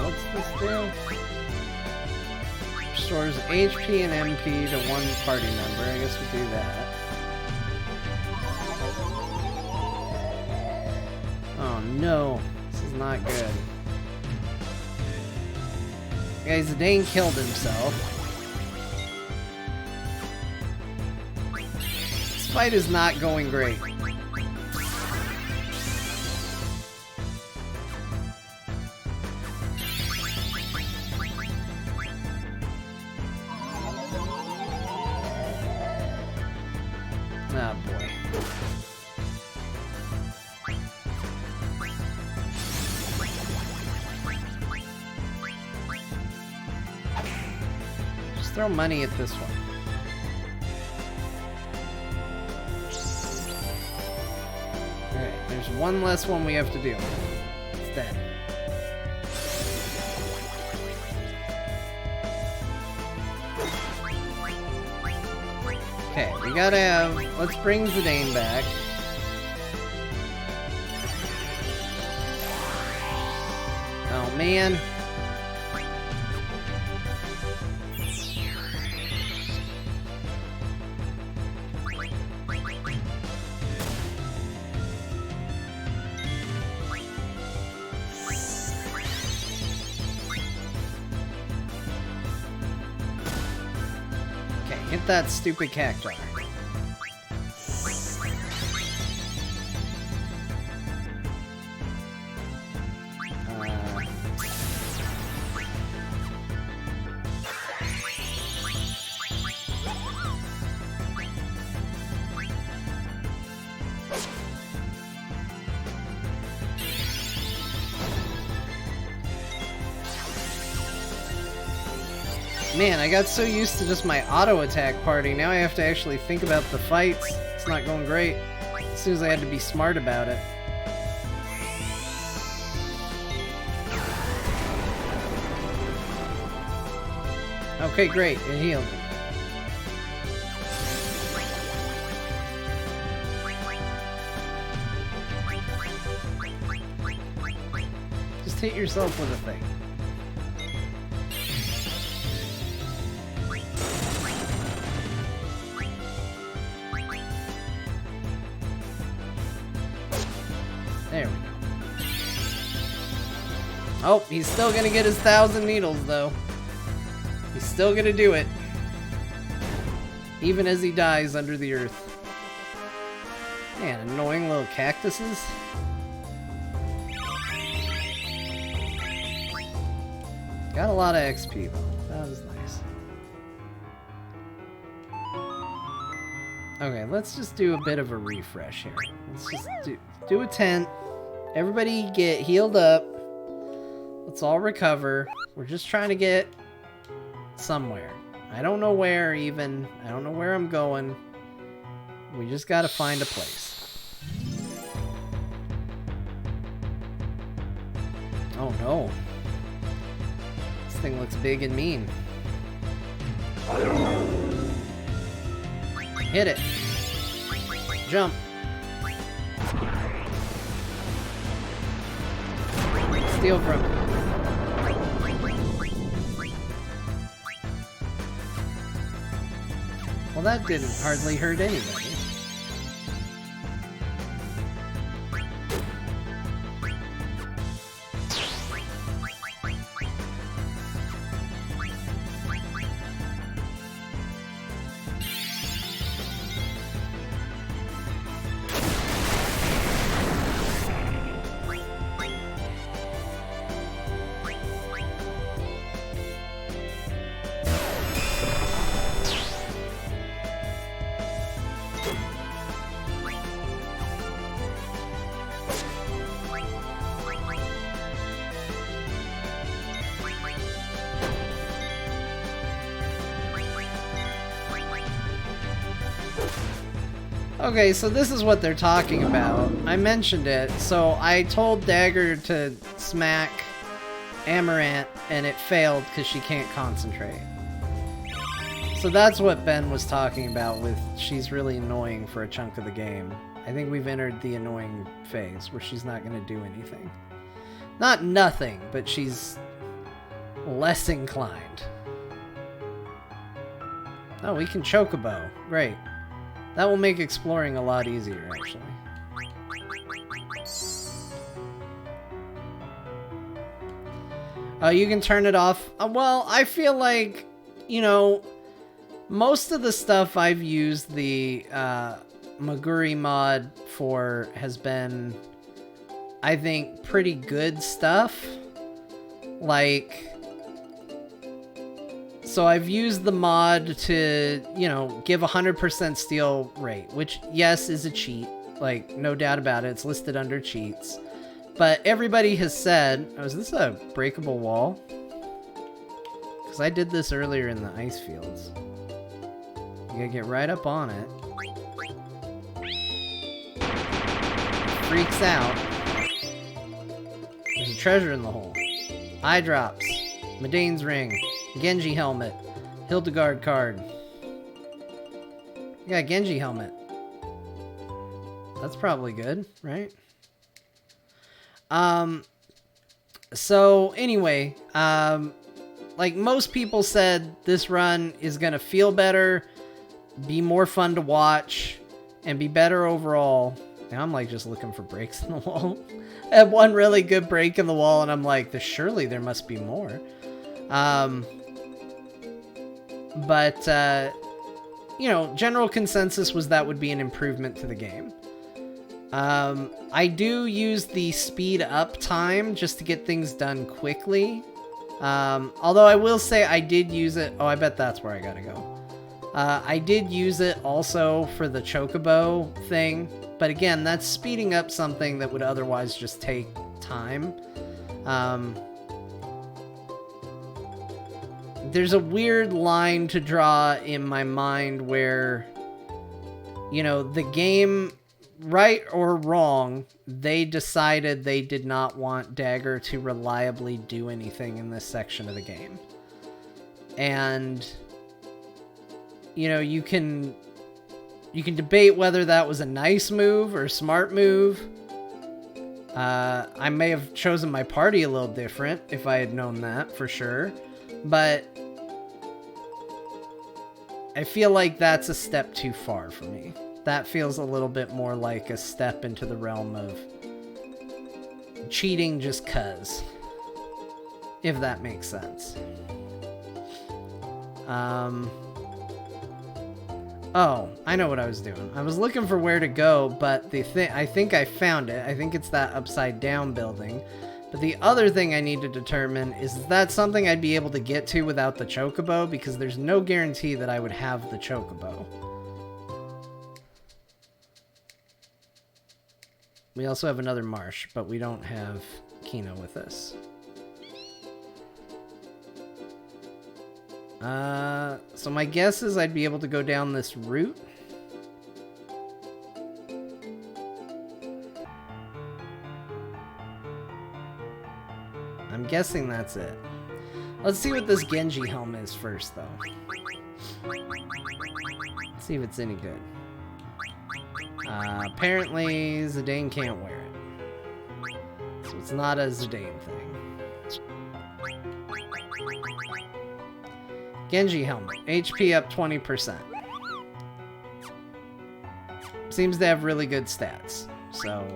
What's this do? Restores HP and MP to one party member. I guess we'll do that. Oh no, this is not good. Guys, Zidane killed himself. This fight is not going great. Oh boy. Just throw money at this one. Alright, there's one less one we have to deal with. It's dead. Okay, we gotta have... Let's bring Zidane back. Oh, man. Okay, hit that stupid cacti. Man, I got so used to just my auto attack party. Now I have to actually think about the fights. It's not going great. As soon as I had to be smart about it. Okay, great. It healed me. Just hit yourself with a thing. There we go. Oh, he's still gonna get his 1,000 needles, though. He's still gonna do it. Even as he dies under the earth. Man, annoying little cactuses. Got a lot of XP, though. That was nice. Okay, let's just do a bit of a refresh here. Let's just do a tent. Everybody get healed up. Let's all recover. We're just trying to get somewhere. I don't know where even. I don't know where I'm going. We just gotta find a place. Oh no. This thing looks big and mean. Hit it. Jump. Steal from it. Well, that didn't hardly hurt anybody. Okay, so this is what they're talking about. I mentioned it. So I told Dagger to smack Amaranth, and it failed because she can't concentrate. So that's what Ben was talking about with she's really annoying for a chunk of the game. I think we've entered the annoying phase where she's not going to do anything. Not nothing, but she's less inclined. Oh, we can chocobo. Great. That will make exploring a lot easier, actually. You can turn it off. Well, I feel like, you know, most of the stuff I've used the Maguri mod for has been, I think, pretty good stuff. Like, so I've used the mod to, you know, give 100% steal rate, which, yes, is a cheat. Like, no doubt about it. It's listed under cheats. But everybody has said... Oh, is this a breakable wall? Because I did this earlier in the ice fields. You gotta get right up on it. Freaks out. There's a treasure in the hole. Eye drops. Medane's ring. Genji helmet. Hildegard card. You got Genji helmet. That's probably good, right? So anyway, like most people said, this run is gonna feel better, be more fun to watch, and be better overall. Now I'm like just looking for breaks in the wall. I had one really good break in the wall, and I'm like, surely there must be more. But you know, general consensus was that would be an improvement to the game. I do use the speed up time just to get things done quickly. Although I will say I did use it. Oh, I bet that's where I gotta go. I did use it also for the chocobo thing. But again, that's speeding up something that would otherwise just take time. there's a weird line to draw in my mind where, you know, the game, right or wrong, they decided they did not want Dagger to reliably do anything in this section of the game. And, you know, you can debate whether that was a nice move or a smart move. I may have chosen my party a little different if I had known that, for sure. But I feel like that's a step too far for me. That feels a little bit more like a step into the realm of cheating just 'cause. If that makes sense. Oh, I know what I was doing. I was looking for where to go, but I think I found it. I think it's that upside down building. But the other thing I need to determine is that something I'd be able to get to without the chocobo, because there's no guarantee that I would have the chocobo. We also have another marsh, but we don't have Kino with us. So my guess is I'd be able to go down this route. I'm guessing that's it. Let's see what this Genji helm is first, though. Let's see if it's any good. Apparently, Zidane can't wear it. So it's not a Zidane thing. Genji helmet. HP up 20%. Seems to have really good stats. So...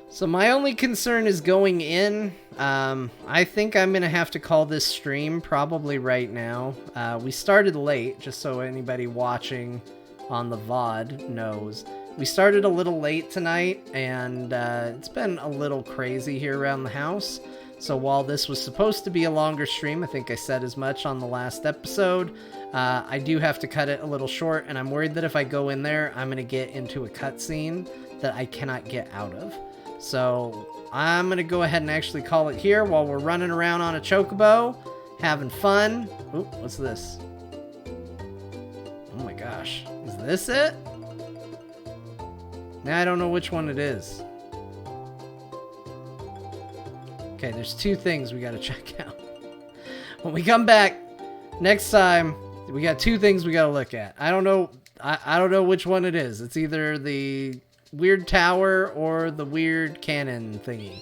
So my only concern is going in. I think I'm going to have to call this stream probably right now. We started late, just so anybody watching on the VOD knows. We started a little late tonight, and it's been a little crazy here around the house. So while this was supposed to be a longer stream, I think I said as much on the last episode, I do have to cut it a little short, and I'm worried that if I go in there, I'm going to get into a cutscene that I cannot get out of. So I'm going to go ahead and actually call it here while we're running around on a chocobo, having fun. Oop, what's this? Oh my gosh. Is this it? Now I don't know which one it is. Okay, there's two things we got to check out. When we come back next time, we got two things we got to look at. I don't know. I don't know which one it is. It's either the weird tower or the weird cannon thingy.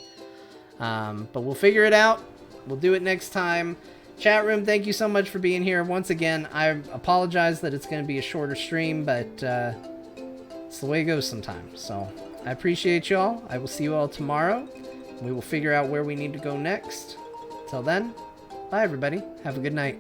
But we'll figure it out. We'll do it next time. Chat room, thank you so much for being here. Once again, I apologize that it's going to be a shorter stream, but it's the way it goes sometimes. So I appreciate y'all. I will see you all tomorrow. We will figure out where we need to go next. Till then, bye everybody. Have a good night.